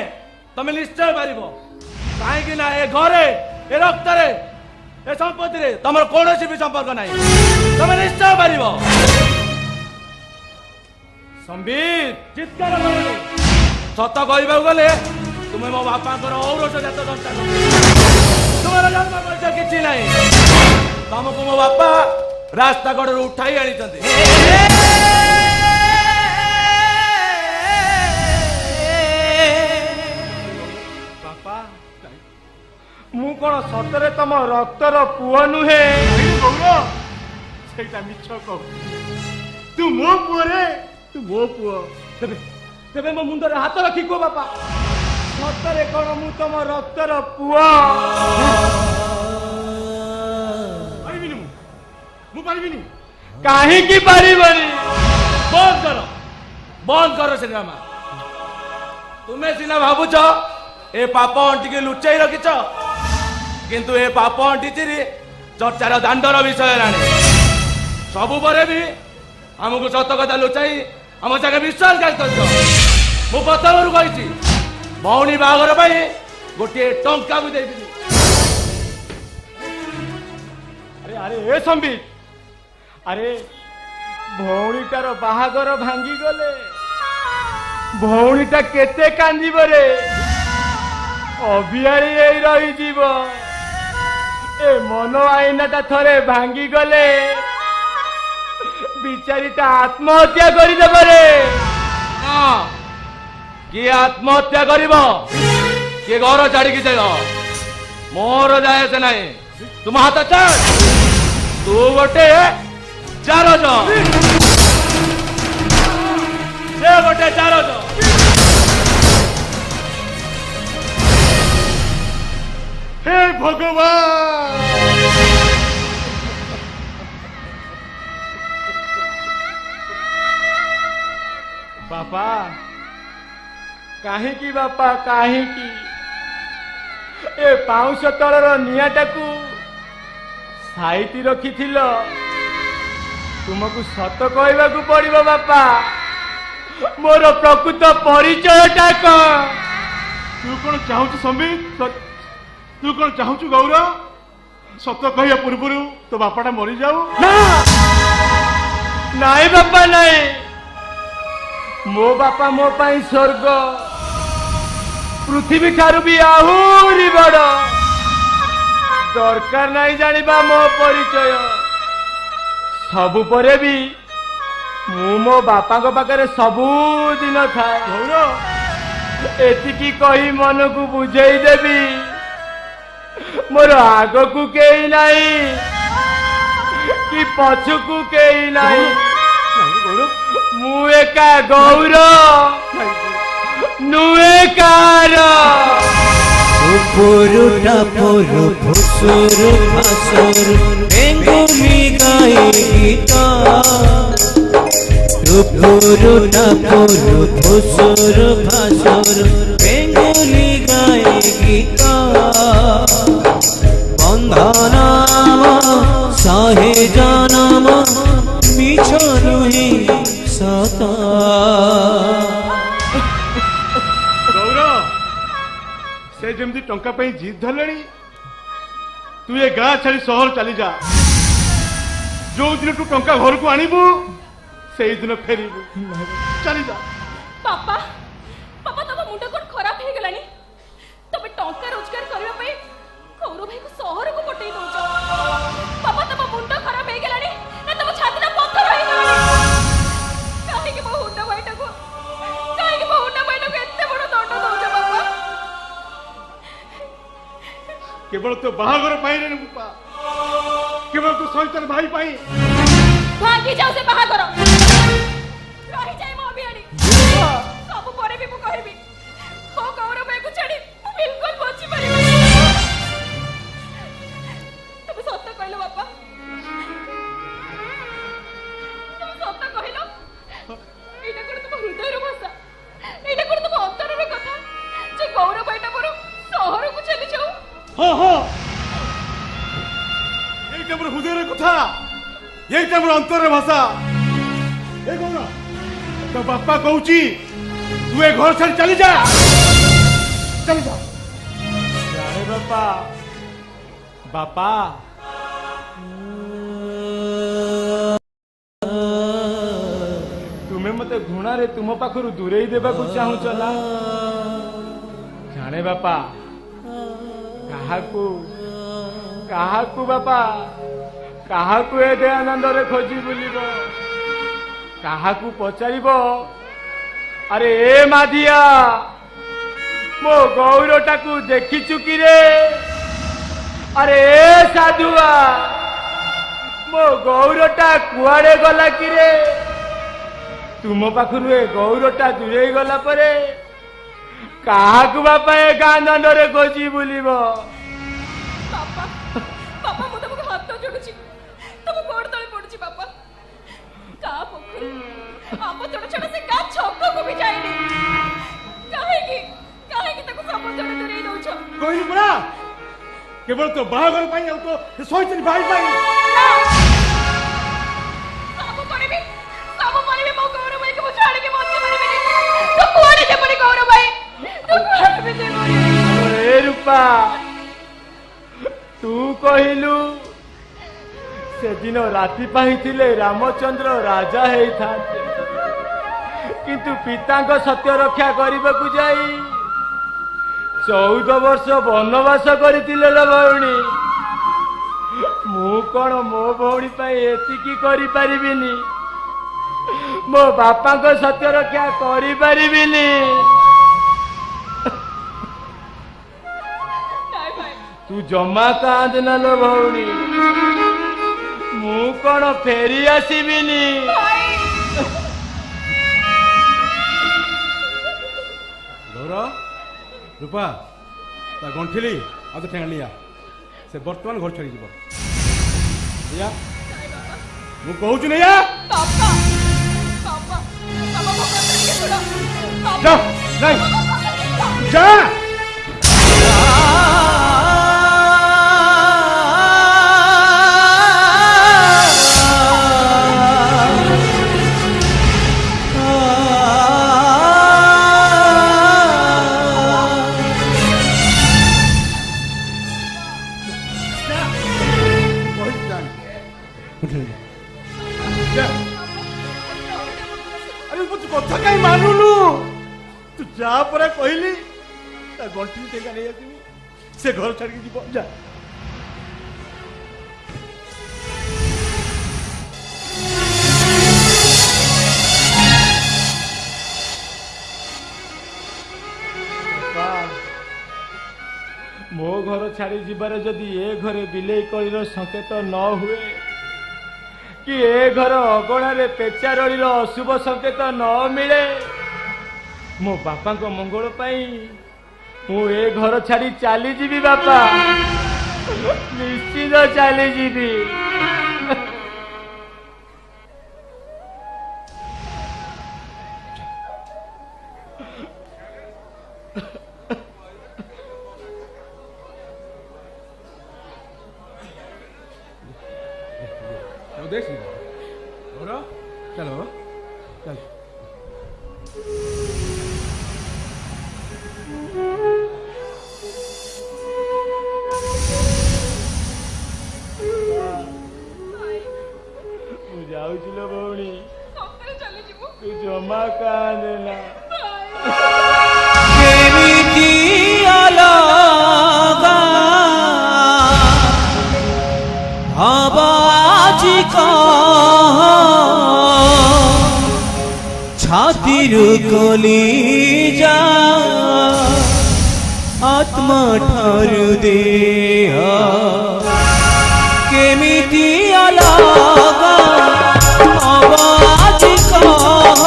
तमे निश्चय पारिब कहीं ना ए घरे ए रक्तरे ए संपत्ति रे तमर कोनोसी भी संपर्क नहीं तमे निश्चय पारिब संबित चित्कार करनी सत कहबाक गले तुमे मो बापांकर औरस जात दंता तुम्हारा जन्म परिचय किछि नहीं तुमको मो बापा रास्ता कड़े उठाई आनी बापा मु कौन सतरे तम रक्तर पुआ नुहे गौर सेटा मिछ कह तू मो पुओ रे तू मो पुओ तेबे मो मुंडरे हाथ रखी को बापा सतरे कौन मु तम रक्तर पुआ पारिबिनी मु पारिबिनी काहे की पारिबनी बंद करो से ड्रामा तुम्हें सिना भाबुच ए पाप अंटी के लुचाई रखिच किंतु ए पाप अंटी चिरी चर्चार दांडर विषय राणी सबु परे भी हमको सत कथा लुचाई आम जगह विश्वास कर मु प्रथम कही भौणी बाहागर गोटे टंका भी दे अरे अरे ए संबित अरे भौणीटार बाहागर भांगी गले भौणीटा केते कांदिब रे अभियारी रही जीव ए मन आईनाटा थरे भांगी गले बिचारीटा आत्महत्या करिदेब रे किए आत्महत्या करिब किए घर छाड़ी जाए मोर जाए से नहीं तुम हाथ चार तू गोटे चारज से गोटे चारज हे भगवान बापा काहेकी बापा काहेकी ए पाउंश तलर निआटाकू साइती रखिथिल तुमको सत कहवाकू पड़िबो बापा मोर प्रकृत परिचयटा कौन तू कौन चाहूचु संबित तू कौन चाहूचु गौर सत कहया पूर्व तो बापाटा मरी जाऊ ना नाई बापा नाई मो बापा मो पाई स्वर्ग पृथ्वी ठारू भी आहुरी बड़ दरकार नहीं जानिबा मो परिचय सबु परे भी मु मो बापा को पाखरे सबु दिन थाए गौर एतिकी कही मन को बुझेई देबी मोर आग को केई नहीं कि पछु को केई नहीं मु एका गौर नुए कार পুরুটা পুরু ফুসুর ভাসুর বেঙ্গলি গায়ে গীতা পুরুটা পুরু ফুসুর ভাসুর বেঙ্গলি গায়ে গীতা বন্ধনাম সাহে জানাম মিছ নুহে সতা से जमती टंका पे जीत धरले तू ये गाँ छाड़ी सहर चली जा जो दिन तू टंका घर को आणबू से दिन फेरबू चली जा पापा पापा तब मुंड कोन खराब हे गलानी तबे टंका रोजगार करबा पे गौरव भाई को शहर को पटई दउछ पापा तब मुंड खराब हे गलानी ना तब छाती ना पत्थर हे गलानी काहे के बहुटा भाईटा को एते बड़ दंड दउछ पापा केवल तो बाहागर पाई रे रूपा केवल तो सैतन भाई पाई भागी जाओ से बाहागर रही जाए मो अभियानी सब परे भी मु कहबी हो गौरव भाई को छाड़ी मु बिल्कुल बची परिबा तब सत्य कहलो बापा तब सत्य कहलो एटा कोन तुम हृदय रो भाषा एटा कोन तुम अंतर रो कथा जे गौरव भाईटा मोर शहर को चली जाऊ हाँ हाँ ये मोर हृदय कथा ये मोर अंतर भाषा ए गौर तो बापा कहूची तू ए घर छाड़ चली जा चली जा अरे बापा बापा तुम्हें मते घृणा रे तुम पाखरु दूरेई देबा को चाहूच ना जाने बापा काहाकू काहाकू बापा काहाकू ए दयानंद रे खोजी बुलिब काहाकू पचारिब अरे ए माधिया मो गौरटाकू देखिचु कि रे अरे ए साधुआ मो गौरटा कुआड़े गला कि रे तुम पाखरु ए गौरटा दूरे गला परे काहाकू बापा ए गाँ दांडरे खोजी बुलिब बापा बापा मु तुमको हाथ जोड़ुची तुम गोड़ तले पड़ुची बापा का पोखरी आप छोड़ छोड़ से का छक्का को भी जाइनी काहे की ताको सब जोड़ दूरे दउछ कोई बड़ा केवल तो बाहागर पाई और तो सोचनी भाई भाई सब परिबे मो गौरव भाई को छाड़ के मत परिबे तो कोड़े जे पड़ी गौरव भाई तो हाथ में दे मोरी ए रूपा तू कहिलु से दिन राति पाइथिले रामचंद्र राजा हेई थाते किंतु पिता को सत्य रक्षा करबा को जाई 14 वर्ष वनवास करथिले ल भौणी मु कोन मो भौणी पाई एतिकी करि परिबिनी मो बापा को सत्य रक्षा करि परिबिनी तू जमा कांद न लो भौणी मु कोन फेरी आसीबिनी गौर रूपा ता गंठिली आ तो ठेंगा लिया से वर्तमान घर छाड़ी जीव या मु कहू छु नैया पापा पापा पापा पापा के छोड़ जा नहीं जा कथा कहीं मानुलु तू जा पर कहली गंठी टेका नहीं आसबू से घर छाड़ी जीव जा मो घर छाड़ी जीवार जदि ए घरे बिलेई कलिर संकेत न हुए कि ए घर अगणारे पेचा रड़ीर अशुभ संकेत न मिले मो बापा को मंगल पाई मु ए घर छाड़ी चली जीवी बापा निश्चित चली जीवी देख चलो चलो जाऊल भौणी तू जमा कांदेना छातिर कली जा आत्मा ठारु देह केमिति अलगा आवाज कह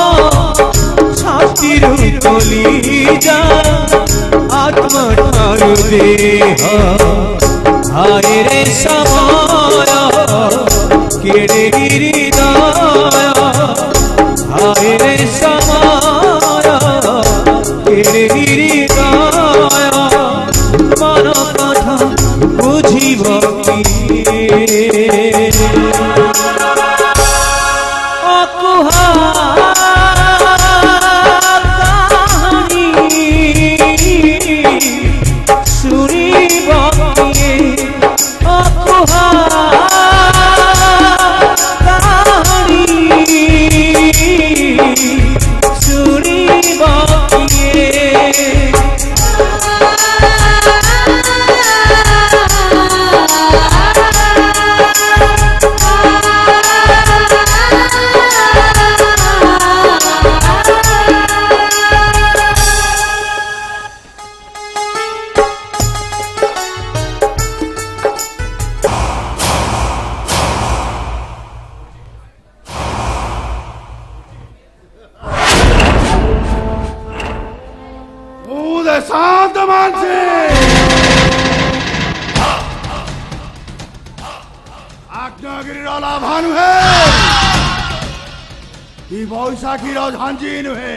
छातिर कली जा आत्मा ठारु देह हाय रे समय केड़े हृदय हाय रे समय केड़े हृदय मन कथा बुझिब अकुहा कहानी सुनिब अकुहा सुनिब देशांत मानसी आज्ञागिरी लाभा नुहे कि बैशाखी झांझी नुहे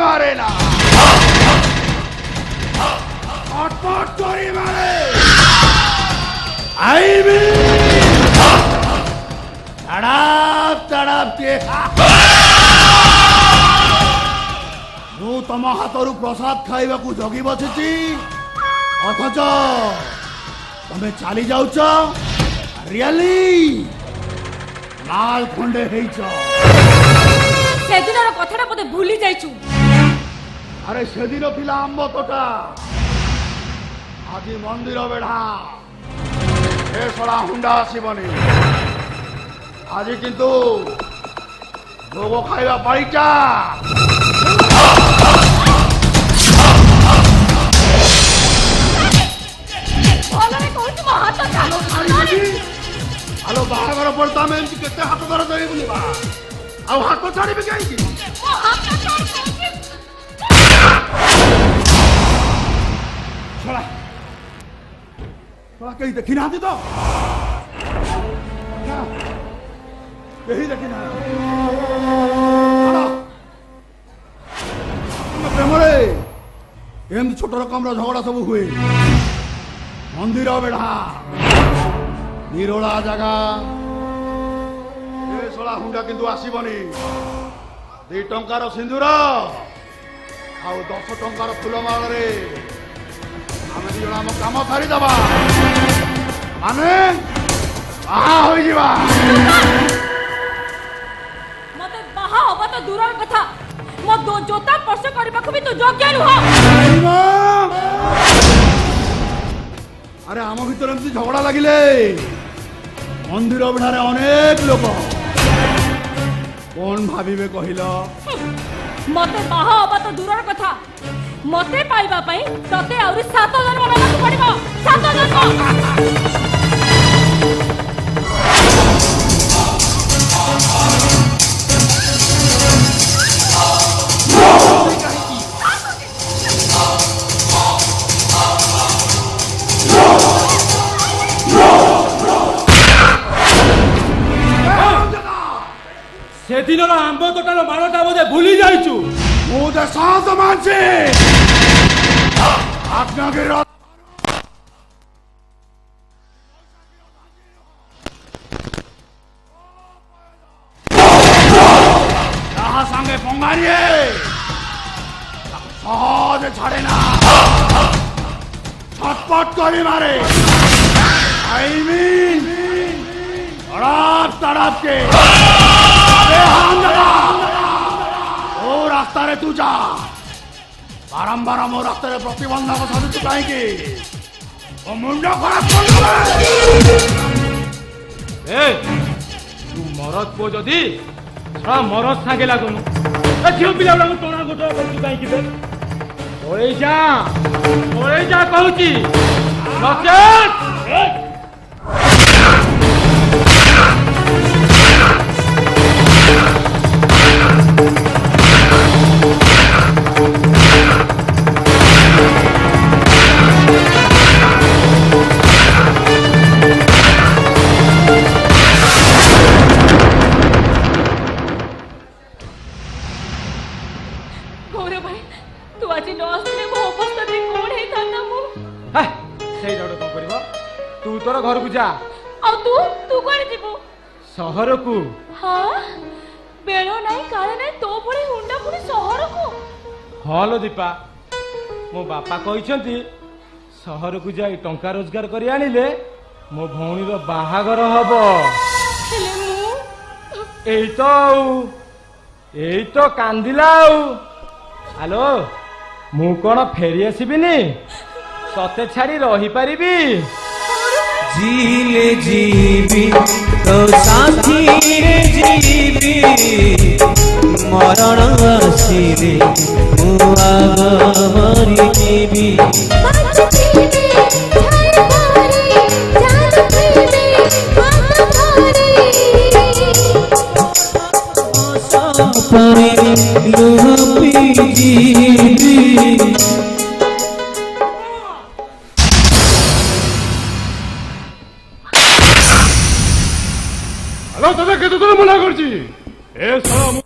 मारे ना मारे आई भी तड़ाप के मु तम हाथरू प्रसाद खाइबा को जगी बसिची अथच तमे चली जाउच रियली लाल खंडे हेइच सेदिनर कथाटा बोधे भूली जाइछु। अरे सेदिन पिला आंब तोटा आज मंदिर बेढ़ा ए सड़ा हुंडा आसबनी आज किंतु भोग खाइबा पाइचा हेलो बाहागर पड़ता में केते हाथ धर दे बुलिबा आ हाथ छाड़ी भी कहीं छोड़ा छोड़ा कहीं देखी ना तो यही देखी ना प्रेमरे एम छोट रकम झगड़ा सब हुए मंदिर बेढ़ा निरोला जगह शला हुंडा किंतु आसबनी 2 टंकार सिंदूर आ 10 टंकार फुलमाल आम दी जन आम कम सारीदबा माने बाहा हो जीवा मते बाहा होबा तो दूर कथा मो दो जोता स्पर्श करबा को भी तो योग्य नुह। अरे आम भीतर एमती झगड़ा लगिले मंदिर बेढ़ारे अनेक लोक कौन भाविबे कहिल मते बाहा होबा तो दूर कथा मते पाइबा पई तते आउरी 7 जन्म नेबाक पड़िबो 7 जन्म। सेदिनर आंब तोटार मानटा बोधे भूली जाइछु मु देशांत मानसी आज्ञागिरी संगे पंगानी सहज छाड़े ना छटपट करी मारे आई मीन तड़प के ओ रास्ता रे तू जा बारंबार मो रास्ता रे प्रतिबंधक साधु कहीं ओ मुंड खराब ए तू मरद को जदी छा मरद सागे लागुनु ए झियो पिला लागु टोना गोटो करछु काई कि ओरे जा कहूची नचेत घर को जा और तू कोने जीवो शहर को। हां बेलो नहीं काले नहीं तो बड़ी हुंडा पुनी शहर को। हालो दीपा मो बापा कहिसंती शहर को जाई टंका रोजगार करी आनिले मो भौणी रो बाहागर हबो। हेले मु एई तो कांदिला हेलो मु कोन फेरी आसीबिनी सते छाड़ी रही पारिबी जीले जीवी तो साथी रे जीवी मरण आसिले मु आग मरी जीवी ହସରେ ଲୁହ ପିଇଯିବି। ହ୍ୟାଲୋ ତତେ କେତେ ଥର ମନା କରୁଛି ଏ ଶଳା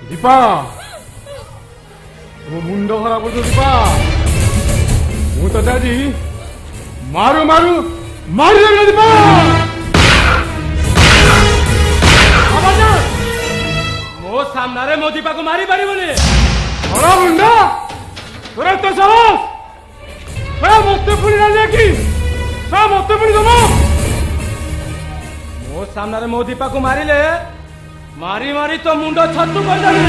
दीपा मो मुंड खराब कर दीपा मु तो आज मारू मारू मारी देबी दीपा मो सामने मो दीपा को मारी पारिबनी बड़ा मुंडा तोरा तो साहस मत पुणी ना देखी मत पुणी दम मो सामने मो दीपा को मारिले मारी मारी तो मुंड छतु कर देबी।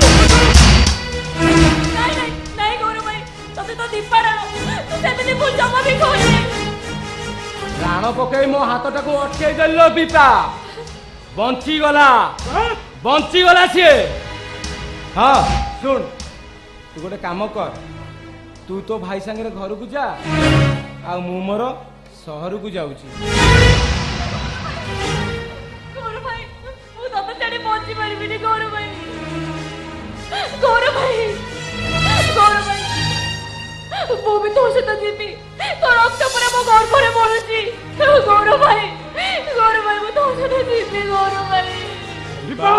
नहीं गौरव भाई तते तो दीपा तू सेदिन भूल जमा भी कहले प्राण पकई मो हाथटा को अटके देलो दीपा बंची गला सी। हाँ सुन तू गोटे काम कर तू तो भाई संगे घर को जा आ मु मोर सहर को जाऊची। गौरव भाई मु तते छाड़ी पहुंची परिबिनी गौरव भाई गौरव भाई गौरव भाई मु भी तो सहित जीवी तो रक्त पूरा मो घर पर पड़ुची गौरव भाई मु तो सहित जीवी गौरव भाई दीपा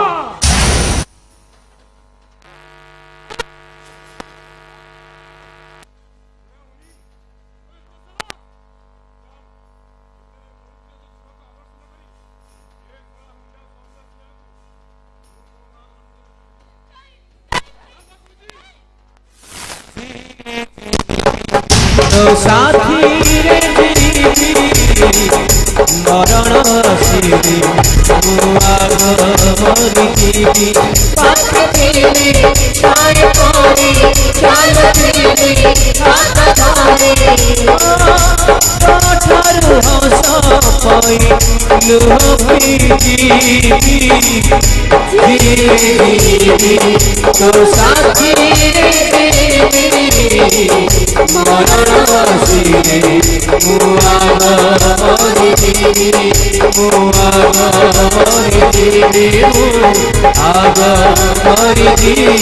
तो साथी रे मरण सिरी मरिଯିବି ପାଖେ ଥିଲି ଛାଇ ପରି ଚାଲୁଥିଲି ହାତ ଧରି ତୋଠାରୁ ହସ ପାଇ ଲୁହ ପିଇଯିବି ତୋ ସାଥିରେ ମରଣ ସିରେ ମୁଁ ଆଗ ମରିଯିବି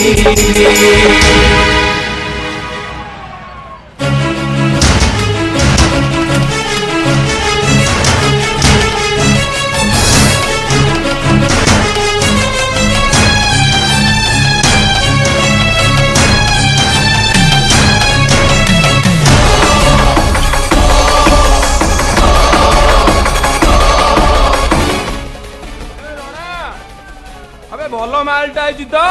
भल मालटा है तो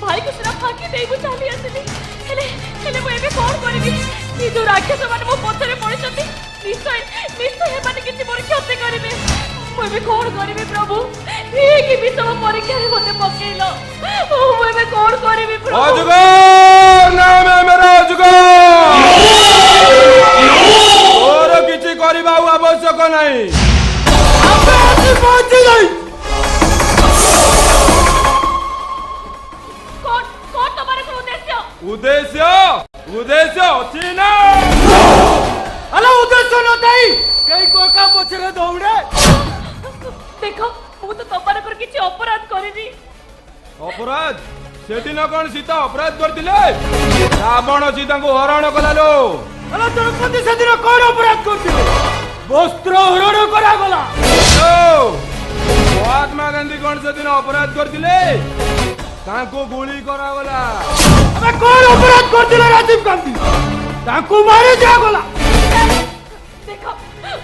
भाई को सिर्फ फाकी दे को चली आसली हेले हेले मु एबे कोन करबी ई जो राक्षस माने मो पथरे पड़िसथि निश्चय निश्चय हे माने किछि मोर क्षति करबे मु एबे कोन करबी प्रभु ए कि विषम परीक्षा रे मते पकेइलो मु एबे कोन करबी प्रभु अजगर नाम है मेरा अजगर और किछि करबा आवश्यक नहीं अबे आसी पहुंच गई कौन तुम्हारे को उद्देश्य उद्देश्य अछि ना अला उद्देश्य न ताई कई कोका पछरे दौड़े देखो मु तो तुम्हारे को किछि अपराध करिनी अपराध सेठी न कोन सीता अपराध करथिले रावण सीता को हरण कलालो अला द्रौपदी सेदिन कोन अपराध करथिले वस्त्र हरण करा गला महात्मा गांधी कोन सेदिन अपराध करथिले ताको गोली करा गला अबे कोन अपराध करथिले राजीव गांधी ताको मारे जा गला देखो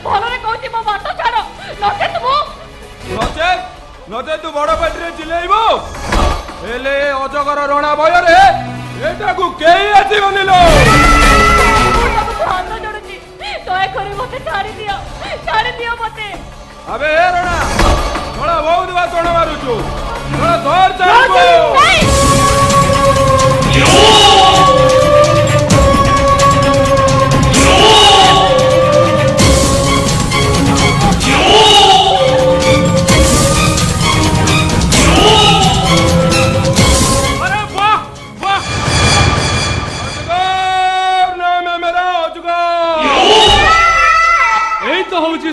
भलो रे कहती मो बात छाड़ो नचे तुम नचे नचे तू बड़ पार्टी चिल्लाइबो हेले अजगर रणा भୟରେ एटाकू केही आसीबनी लो हाथ जोड़ुची दया करी मते छाड़ी दियो मते अबे ए रणा थोड़ा बहुत बात मारुछु थोड़ा धर चालबो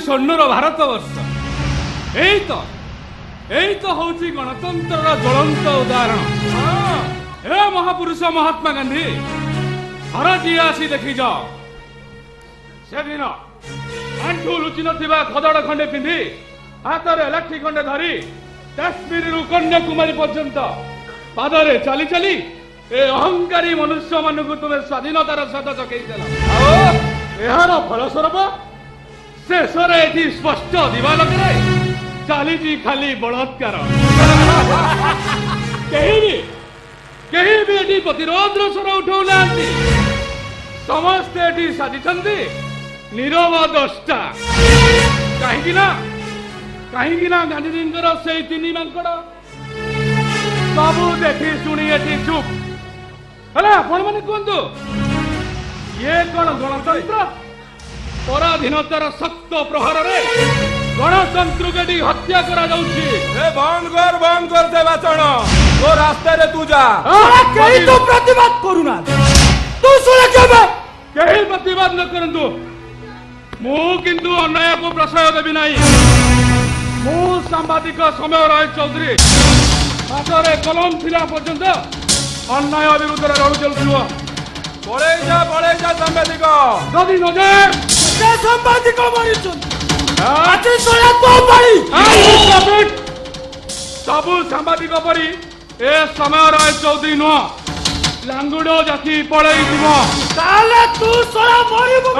स्वर्णर भारत वर्ष यही तो हूँ गणतंत्र ज्वलंत उदाहरण हे महापुरुष महात्मा गांधी भारतीय आसी देखी जाओ से दिन आंठू लुचि नथिबा खदड़ खंडे पिंधि हाथ में लाठी खंडे धरी काश्मीर रु कन्याकुमारी पर्यंत पादरे चली चली ए अहंकारी मनुष्य मानक तुम्हें स्वाधीनतार सहित चकई यार फलस्वरूप शेषरे एठी स्पष्ट दिवालोकरे चली खाली बलात्कार कहीं भी एठी प्रतिरोध स्वर उठाऊ ना समस्ते एठी साजिछंती नीरव दष्टा कहीं गांधीजी से तीन मांकड़ सबू देखी शुणी एठी चुप है आपण मैंने कहतु ये कौन गणतंत्र पराधीनतार शक्त प्रहार गणतंत्र के हत्या करा जाउछि ए बंद कर दे भाषण तो रास्ते रे तू जा कहीं तो प्रतिवाद करूना तू सुने केबे कहीं प्रतिवाद न करंतु मु किंतु अन्याय को प्रश्रय देबी नाही मु सांबादिक समय राय चौधरी हाथरे कलम थिला पर्यंत अन्याय विरुद्ध लड़ू चलुथिबो पळे जा सांबादिक जदि नजे सांबादिक मरिचुन आज सोया तो पड़ी सबू सांबादिक परी ए समय राय चौधरी नुह लांगुड़ जाति पड़ई ताले तू सोया मरिबो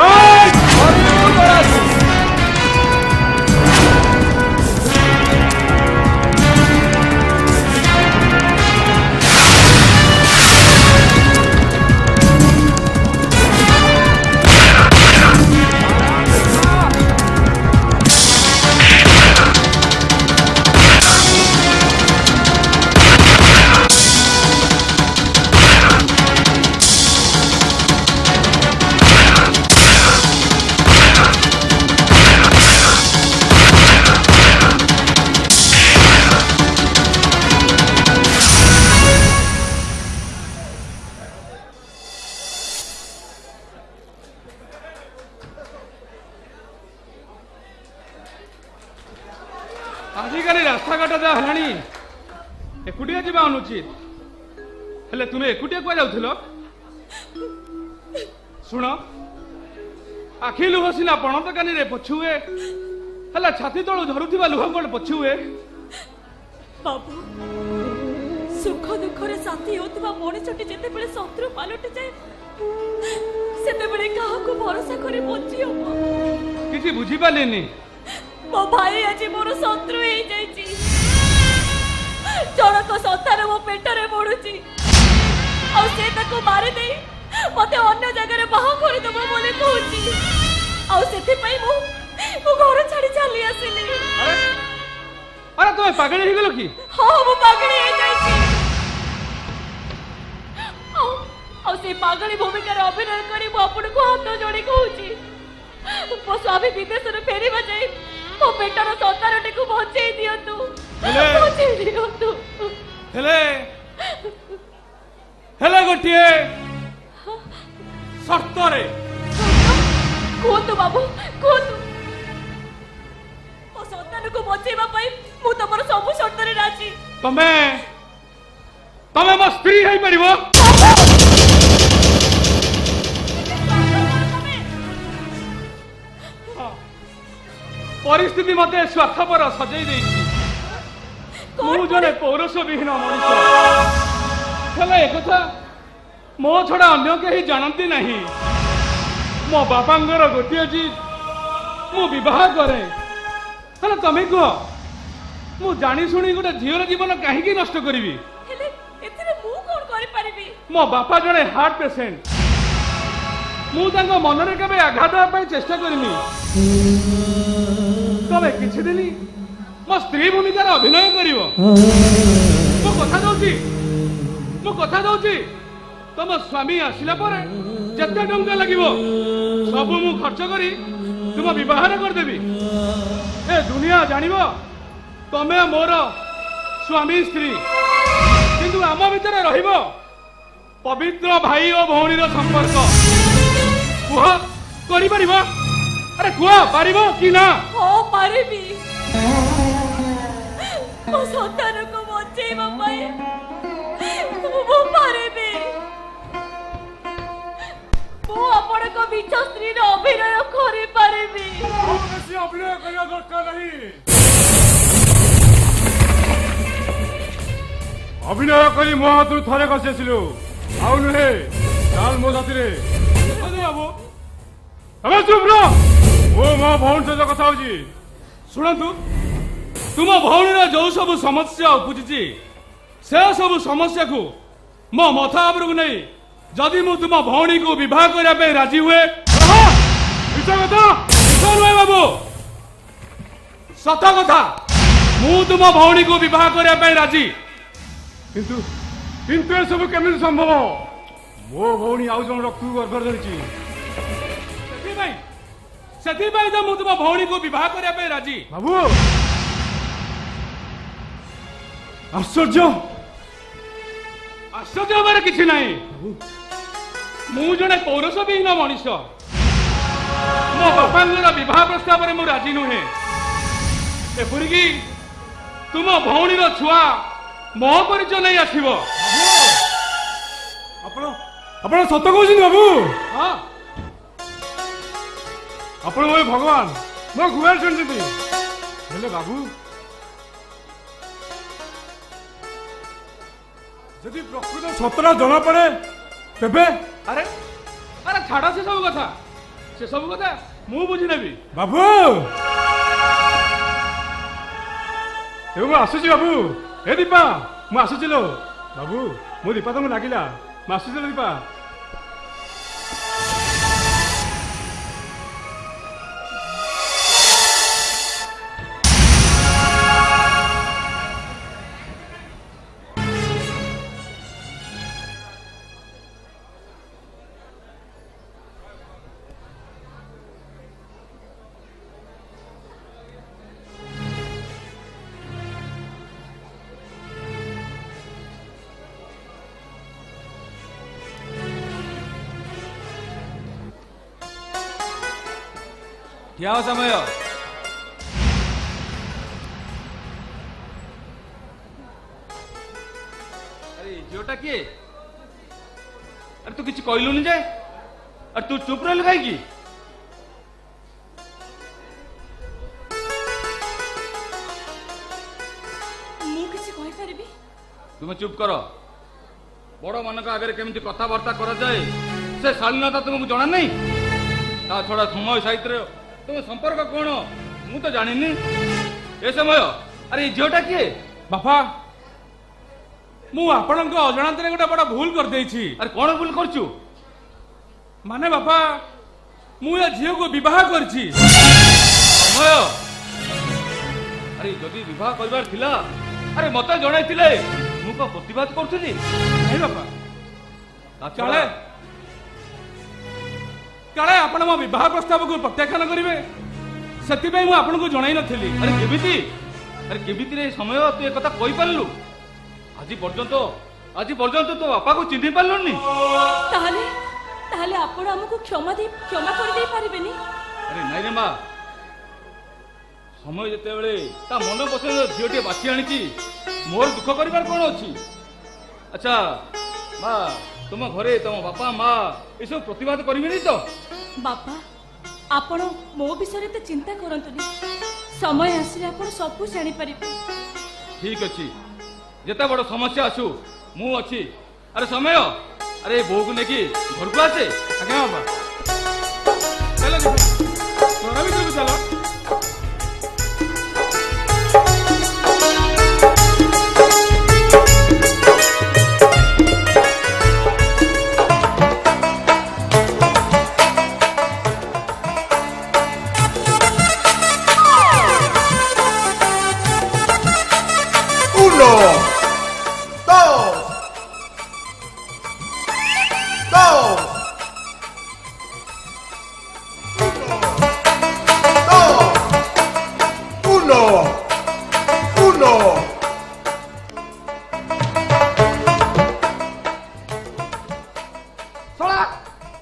आजिकाली रास्ता घाट जहाँ है एकुटिया जावा अनुचित हेले तुम्हें एकुटिया कुआ जाउथिलो सुन आखि लुह सिना पणतकानी रे पछुए हेला छाती तळु झरुथिबा लुह कोन पछुए बाबू सुख दुख रे साथी होतबा मଣିଷଟି ଯେତେବେଳେ ଶତ୍ରୁ ପାଲଟି ଯାଏ ସେତେବେଳେ କାହାକୁ ଭରସା କରି ବଞ୍ଚି ହବ କିଛି ବୁଝି ପାଲେନି मो भाई आज मोर शत्रु हो जाइछि जनक संतान मो पेटरे बढुछि आ से ताको मारि दे मते अन्य जगह रे बाहा कर दबो बोले कहूछि आ सेति पई मो घर छाडी चली आसिली अरे तुम पागल हो गेलो की हां मो पागल हो जाइछि आ से पागली भूमिका रे अभिनय करी मो अपन को हाथ जोड़ी कहूछि मो स्वामी विदेश रे फेरी बजाई मो पेटर संतानटी को बचाई दियंतु बचाई दियंतु हेले गोटिए शर्त रे कोतु बाबू कोतु मो संतान को बचाइबा पई मु तमर सब शर्त रे राजी तमे मो स्त्री है परिबो परिस्थिति मते स्वार्थपर सजाई देछि मु जने पौरुष विहीन मनुष्य हेले एकथा मो छड़ा अन्य केही जानती नहीं मो बापांगर गोटिए जी मु विवाह करे हेले तमे कह ମୁଁ ଜାଣି ଶୁଣି ଗୋଟେ ଝିଅର ଜୀବନ କାହିଁକି ନଷ୍ଟ କରିବି? ହେଲେ ଏଥିରେ ମୁଁ କଣ କରିପାରିବି? ମୋ ବାପା ଜଣେ ହାର୍ଟ ପେସେଣ୍ଟ। ମୁଁ ତାଙ୍କ ମନରେ କେବେ ଆଘାତ ଦେବା ପାଇଁ ଚେଷ୍ଟା କରିନି। ତମେ କିଛି ଦିନ ମୋ ସ୍ତ୍ରୀ ଭୂମିକାରେ ଅଭିନୟ କରିବ। ମୁଁ କଥା ଦଉଛି ତମ ସ୍ୱାମୀ ଆସିଲା ପରେ ଯେତେ ଟଙ୍କା ଲାଗିବ ସବୁ ମୁଁ ଖର୍ଚ୍ଚ କରି ତୁମ ବିବାହର କରିଦେବି। ଏ ଦୁନିଆ ଜାଣିବ ତମେ ମୋର ସ୍ୱାମୀ ସ୍ତ୍ରୀ, କିନ୍ତୁ ଆମ ଭିତରେ ରହିବ ପବିତ୍ର ଭାଇ ଓ ଭଉଣୀର ସମ୍ପର୍କ। କୁହ କରିପାରିବ? ଆରେ କୁହ ପାରିବ କି ନା? ହଁ ପାରିବି। ମୋ ସନ୍ତାନକୁ ବଞ୍ଚେଇବା ପାଇଁ ମୁଁ ପାରିବି। ମୁଁ ଆପଣଙ୍କ ମିଛ ସ୍ତ୍ରୀର ଅଭିନୟ କରିପାରିବି। ବେଶୀ ଅଭିନୟ କରିବା ଦରକାର ନାହିଁ। ଅଭିନୟ କରି ମୋ ହାତରୁ ଥରେ ଖସି ଆସିଲୁ, ଆଉ ନୁହେଁ ଚାଲ ମୋ ସାଥିରେ। ବାବୁ ଏବେ ଚୁପ୍ ରହ, ମୁଁ ମୋ ଭଉଣୀ ସହିତ କଥା ହଉଛି। ଶୁଣନ୍ତୁ, ତୁମ ଭଉଣୀର ଯୋଉ ସବୁ ସମସ୍ୟା ଉପୁଜିଛି ସେ ସବୁ ସମସ୍ୟାକୁ ମୋ ମଥା ଉପରକୁ ନେଇ ଯଦି ମୁଁ ତୁମ ଭଉଣୀକୁ ବିବାହ କରିବା ପାଇଁ ରାଜି ହୁଏ, ମିଛ କଥା ନୁହେଁ ବାବୁ, ସତ କଥା, ମୁଁ ତୁମ ଭଉଣୀକୁ ବିବାହ କରିବା ପାଇଁ ରାଜି। କିନ୍ତୁ ଏସବୁ କେମିତି ସମ୍ଭବ? ମୋ ଭଉଣୀ ଆଉ ଜଣେ ରକ୍ତକୁ ଗର୍ଭରେ ଧରିଛି। ସେଥିପାଇଁ ତ ମୁଁ ତୁମ ଭଉଣୀକୁ ବିବାହ କରିବା ପାଇଁ ରାଜି। ବାବୁ ଆଶ୍ଚର୍ଯ୍ୟ ହେବାର କିଛି ନାହିଁ। ମୁଁ ଜଣେ ପୌରଷବିହୀନ ମଣିଷ। ମୋ ବାପାଙ୍କର ବିବାହ ପ୍ରସ୍ତାବରେ ମୁଁ ରାଜି ନୁହେଁ। ଏପରିକି ତୁମ ଭଉଣୀର ଛୁଆ ମୋ ପରିଚୟ ନେଇ ଆସିବ। ଆପଣ ସତ କହୁଛନ୍ତି ବାବୁ? ହଁ, ଆପଣ ମୋ ଭଗବାନ, ମୋ ଗୁହାରି ଶୁଣିଛନ୍ତି। ହେଲେ ବାବୁ ଯଦି ପ୍ରକୃତ ସତଟା ଜଣା ପଡେ ତେବେ? ଆରେ ଛାଡ ସେ ସବୁ କଥା ମୁଁ ବୁଝିନେବି। ବାବୁ ଏବେ ମୁଁ ଆସୁଛି। ବାବୁ ଏ ଦୀପା, ମୁଁ ଆସୁଛି ଲୋ। ବାବୁ ମୋ ଦୀପା ତମକୁ ଲାଗିଲା, ମୁଁ ଆସୁଛି ଲୋ ଦୀପା। क्या समय? अरे झीलटा किए? अरे तू किसी कहलुनि जे? अरे तू चुप रह कहीं? तुम्हें चुप कर। बड़ मान आगे केमती कथबार्ता करा जाए से शालीनता तुमको जना नहीं? ता छड़ा समय सहित तुम संपर्क कौन मु तो जानी ए समय। अरे झीलटा किए? बापा मु आपण अजाणत गोटे बड़ा भूल कर देछि। अरे कौन भूल करछु? माने बापा मु या झील को विवाह करछि। समय अरे जदि विवाह करबार थिला अरे मते जणाइथिले मु को प्रतिवाद करथुली नहीं बापा। काले काले आपण मो विवाह प्रस्ताव को प्रत्याख्यान करिवे सेति पई मु आपण को जणाई नथिली। अरे केबिति रे समय तू ए कथा कहि पारलु? आज पर्यंत तो बापा को चिन्हि पारलुनी? ताहले आपण हमको क्षमा कर दे पारिबेनी? अरे नहीं रे मां, समय जेते बेले ता मन पसंद झीलटे बाछी आनी मोर दुख करिवार कोन अछि? अच्छा मां तुम घरे तुम बापा मां ए सब प्रतिवाद करिवेनी तो? बापा आपण मो विषय ते चिंता करंतुनी, समय आसिले आपण सब जानि परिबे। ठीक अछि, जेता बड़ समस्या आसु मु अछि। अरे समय अरे बो को नेकी घर को आसे। आगे बाबा चलो देखो तोरा भी चलो।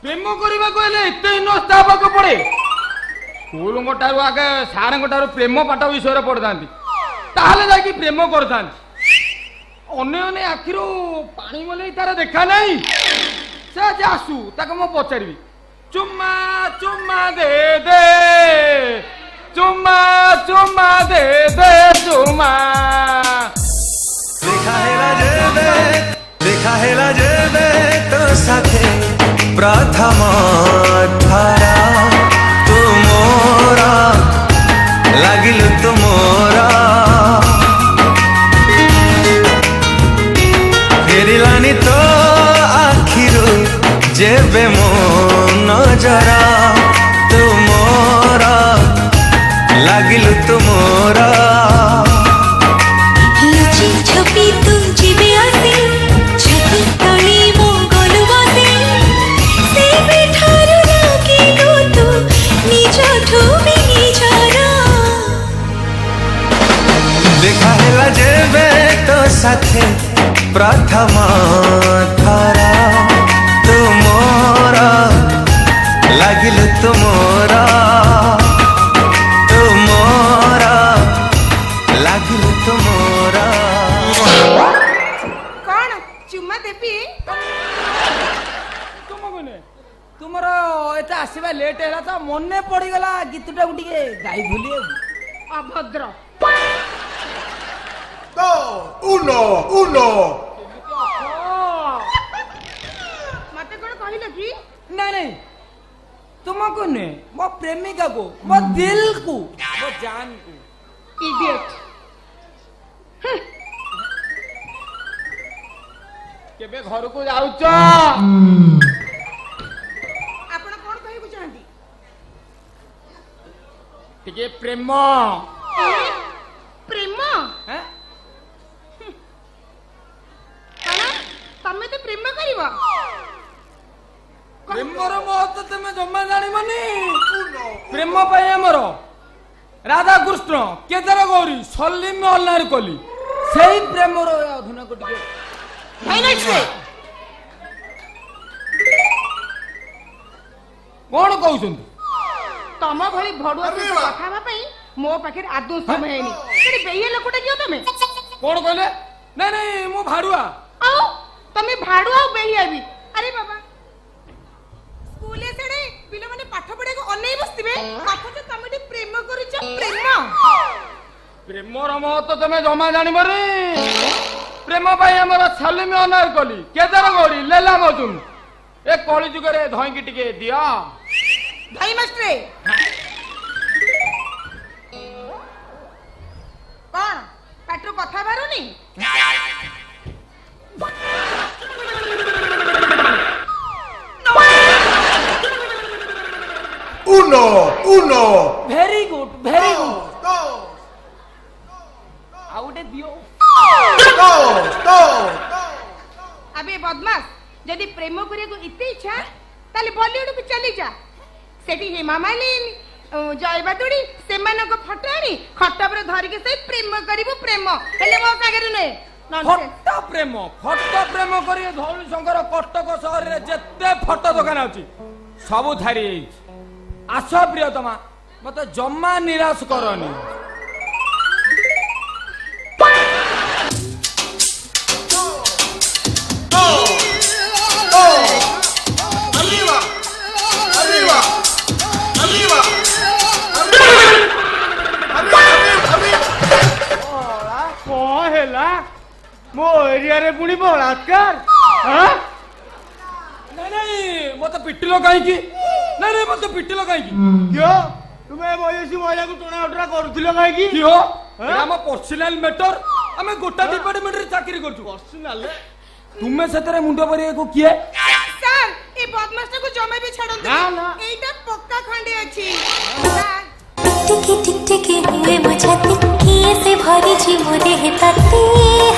ପ୍ରେମ କରିବାକୁ ହେଲେ ଏତେ ହିନସ୍ତା ହେବାକୁ ପଡେ? ସ୍କୁଲଙ୍କ ଠାରୁ ଆଗେ ସାରଙ୍କ ଠାରୁ ପ୍ରେମ ପାଠ ବିଷୟରେ ପଢିଥାନ୍ତି, ତାହେଲେ ଯାଇକି ପ୍ରେମ କରିଥାନ୍ତି। ଅନେ ଅନେ ଆଖିରୁ ପାଣି ମଲେଇ ତାର ଦେଖା ନାହିଁ। ସେ ଆଜି ଆସୁ, ତାକୁ ମୁଁ ପଚାରିବି, ଚୁମ୍ମା ଚୁମ୍ମା ଦେ ଦେ, ଚୁମ୍ମା ଚୁମ୍ମା ଦେ ଦେ ଚୁମ୍ମା। দেখা হেলা যেবে তো সাথে প্রথম ধারা তুমরা লাগিল তুমরা ফেরিলানি তো আখিরু যেবে মো নজরা তুমরা লাগিল তুমরা छुपी तू जीवे आसे छाती तले मो गलु बसे से बेठारु लागे तू निज ठुबी निजरा देखा हेला जेबे तो साथे प्रथम धारा तुमरा लागिल तुमरा तुमरा लागिल तुमरा। कौन चुम्मा देबी? तुमर एटा आसीबा लेट हैला तो मने पड़ी गला गीतटा गुटिके गाई भूली। अभद्र। uno uno मते कोन कहिलो कि? नहीं नहीं, तुमको ने मो प्रेमिका को, मो दिल को, मो जान को। इडियट। केबे घर को जाउच? आपण कोन कहिबु चाहंदी? टिके प्रेम। प्रेम? हैं? कना तमे तो प्रेम करिवो? प्रेमर महत्व तमे जम्मा जानिबनी। प्रेम पय हमर राधा कृष्ण केदार गौरी सलीम अल्लाहर कली सेही प्रेमर अधुना को टिके फाइनल से कोन कहउछंती? तम भली भडुआ कथा हेबा पई मो पाखे आदौ समय हैनी। तेरे बेये लोकटा कियो तमे? कोन कहले? नहीं नहीं मु भाडुआ। आओ तमे भाडुआ बेहिया भी। अरे बाबा स्कूले सेडे पिले माने पाठ पढे को अनै बसतिबे अथच तमे टी प्रेम करिछ। प्रेम प्रेमर महत्व तमे जमा जानिबरी। प्रेम पाई हमर सलीम अल्लाहर कली केदार गौरी लेला मजुन ए कली जुगरे धइकी टिके दिया। भाई मास्टरे कौन पाटरो कथा बारुनी? uno uno very good very good. आउटे दियो। अबे बदमाश यदि प्रेम करे को इते इच्छा ताले बॉलीवुड को चली जा। सेठी हेमा मालिनी जय बादुड़ी सेमानक फोटो आनी खटा पर धरि के से प्रेम करिवो। प्रेम हेले मो सागरे ने फटो प्रेम करी धौली शंकर कटक शहर रे जत्ते फटो दुकान अछि सब धारी आस प्रियतमा मते जम्मा निराश करनी। arriba arriba arriba कौन हेला मो एरिया रे पुणी बलात्कार? हाँ नहीं नहीं मते पिटिलो काई की? नहीं नहीं मते पिटिलो काई की? क्यों तुम्हें बयसी महिला को टोना उठरा करूथिलो काई की? क्यों हम पर्सनल मैटर हमें गोटा डिपार्टमेंट रे चाकरी करछु। पर्सनल तुमे सेतरे मुंडो परिए को किए? सर ए बदमाश को जमे भी छडन ना ना एटा पक्का खंडे अछि। टिके टिक टिके हुए मछाती किए से भरी जी मोरे हे ताती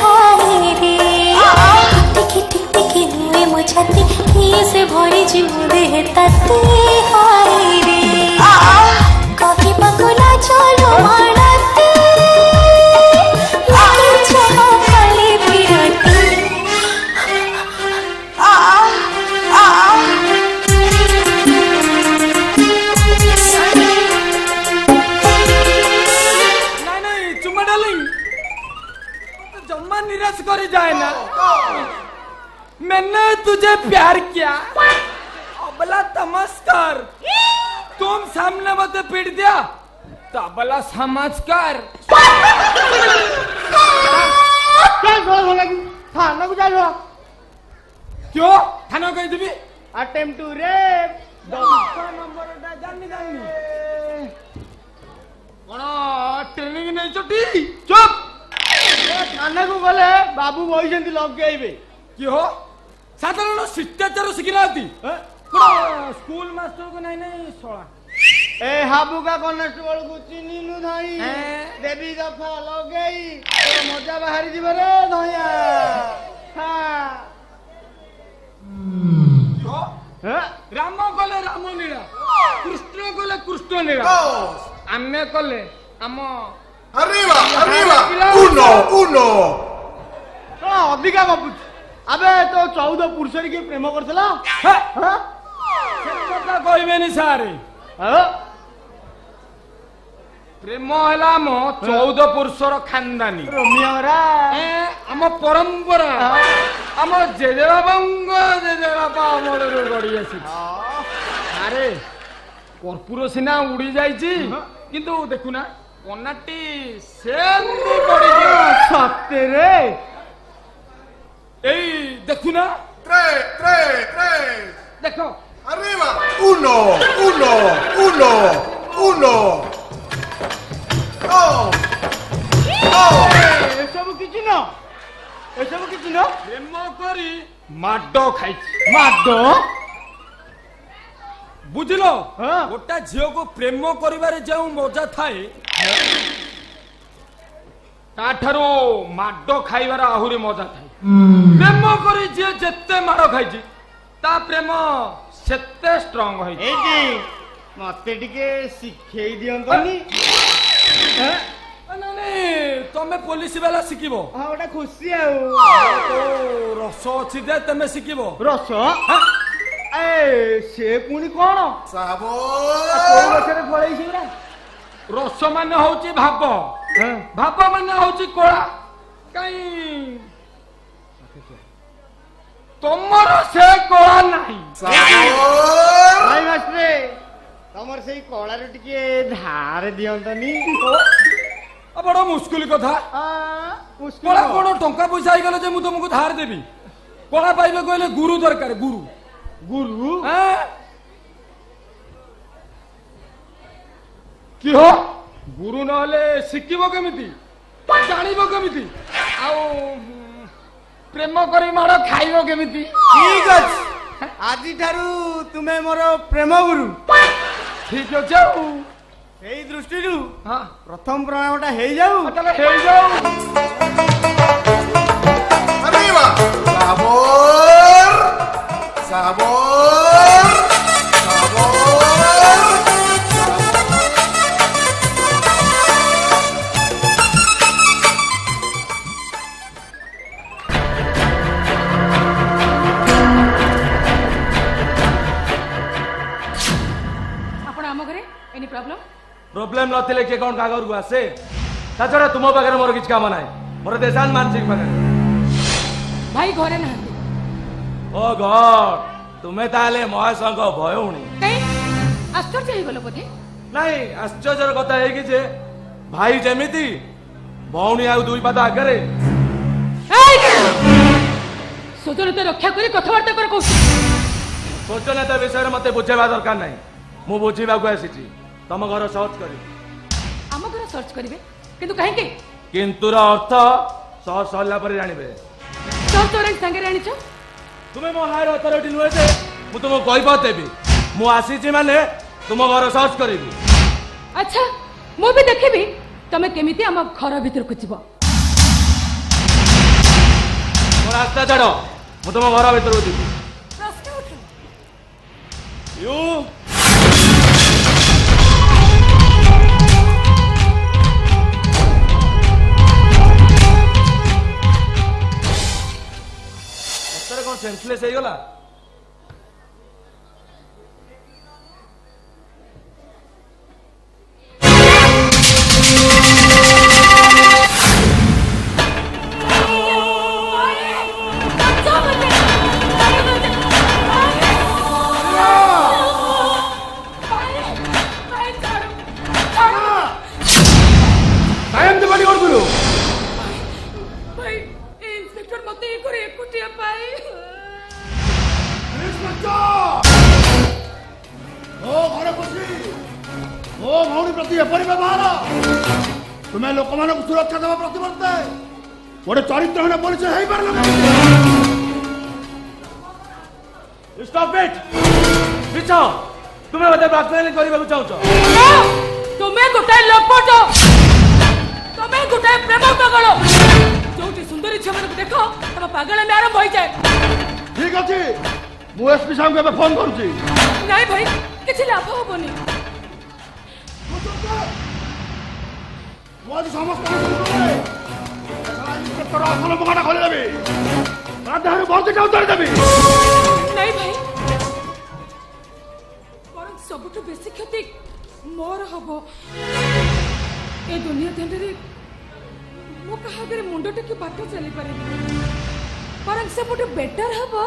हाय रे। टिके टिक टिके हुए मछाती किए से भरी जी मोरे हे ताती हाय रे। कभी बकुला चलो मारते लागे चलो खाली फिरती। तुझे प्यार किया अबला नमस्कार तुम सामने मत पीट दिया तबला समाजकार थाना को जाओ क्यों थाना कह देबी अटेम्प्ट टू रेप नंबरटा जानी कौन ट्रेनिंग नहीं चटी चुप थाना को गले बाबू बहिଛନ୍ତି लग आइबे कि हो साधारण शिष्टाचार शिखिला स्कूल मास्टर को नहीं सोला ए हाबू का कनेस्टेबल को चिन्हिनु धाई देवी दफा लगेई तो मजा बाहरी जीव रे धया राम कले राम लीला कृष्ण कले कृष्ण लीला आमे कले आम Arriba, arriba. Uno. अधिका गपुच अबे तो 14 पुरुष के प्रेम करथला कथा कहबेनी सारे प्रेम हैला मो 14 पुरुषर खानदानी रोमियोरा आम परंपरा आम जेजेबाबा अमर गड़ी आसी अरे कर्पूर सिना उड़ी जाइछि किंतु देखुना कनाटी सेंदी पड़ी सत्य रे एई देखुना Tres. देखो Arriba. Uno. एसबु किछि न प्रेम करी माडो खाइछि माडो बुझलो गोटा झियो को प्रेम करिबारे जो मजा थाए ताठारो माडो खाइबार आहुरी मजा थाए प्रेम करी जे जेते माडो खाइछि ता प्रेम सेते स्ट्रांग होई एजी मते टिके सिखेई दियंतनी तमे पुलिस वाला शिखिबो हां ओटा खुशी आउ तो रस अछि जे तमे शिखिबो रस ए से पुनी कोन Sabor. कोन बछरे फळै छिरा रस माने होची भाप भाप माने होची कोळा काई तमर से कोळा नाही Sabor. भाई मास्टरे तमर सेई कोळा रे टिके धार दियंतनी आ बड़ मुश्किल कथा मुश्किल कोळा कोन टंका पैसा आइ गेले जे मु तुमको धार देबी कोळा पाइबे कहले गुरु दरकार गुरु कि हो गुरु नहले शिखिबो केमिति जानिबो केमिति आउ प्रेम करी माड़ खाइबो केमिति ठीक अछि आजि थारु तुमे मोर प्रेम गुरु ठीक अछि एई दृष्टिरु हां प्रथम प्रणामटा हेई जाऊ तले हेई जाऊ Arriba. Sabor. ଆପଣ ଆମ ଘରେ ଏନି ପ୍ରୋବ୍ଲେମ प्रोब्लेम नथिले के कोन कागर को आसे ताछड़ा तुम पाखरे मोर किछ काम नाही मोर देशान मानसिक पाखरे ଭାଇ ଘରେ ନାହାନ୍ତି ओ गॉड तुमे ताले महासंग भयउणी କାଇଁ ଆଶ୍ଚର୍ଯ୍ୟ ହେଇଗଲ ବୋଧେ नाही आश्चर्यर कथा है कि जे भाई जेमिति भौणी आउ दुई पाद आगरे ସୋଦନତା ରକ୍ଷା କରି କଥାବାର୍ତ୍ତା କର କହୁଛି सोचनेता विषय मते बुझेबा दरकार नाही मु बुझीबा को आसीची तम घर सर्च करी ଆମ ଘର ସର୍ଚ୍ଚ କରିବେ କିନ୍ତୁ କାହିଁକି किंतु र अर्थ सर्च सरला पर जानिबे ସର୍ଚ୍ଚ ୱାରେଣ୍ଟ ସାଙ୍ଗରେ ଆଣିଛ तुमे मो हायर अथॉरिटी नुहे जे मु तुमको कहबा देबी मु आसीची माने तुम घर सर्च करिबी ଆଚ୍ଛା ମୁଁ ବି ଦେଖିବି ତମେ କେମିତି ଆମ ଘର ଭିତରକୁ ଯିବ ମୋ ରାସ୍ତା ଛାଡ଼ ମୁଁ ତୁମ ଘର ଭିତରକୁ ଯିବି ପ୍ରଶ୍ନ ଉଠୁ ୟୁ ସତରେ କ'ଣ ସେନ୍ସଲେସ୍ ହେଇଗଲା प्रति एपरी व्यवहार तुम्हें लोक मानक सुरक्षा देवा प्रतिबद्ध गोटे चरित्रहीन पुलिस हो पार स्टॉप इट मिछ तुमे मते ब्लैकमेल करबा चाहछो तुम्हें गोटाए लपट तुम्हें गोटाए प्रेम पागल जो सुंदरी छे मन देखो तम पागल में आरंभ हो जाए ठीक अच्छे मु एसपी साहब के फोन करूची नहीं भाई किसी लाभ होबनी मु आज समस्त इंस्पेक्टर असल मुखाटा खोली देबी राधार बहुत उतारी देबी नहीं भाई बरं सबुठ बेसी क्षति मोर हबो ए दुनिया धंडरे मो कहा करे मुंडो टेकी बाट चली पारे बरं सबुठ बेटर हबो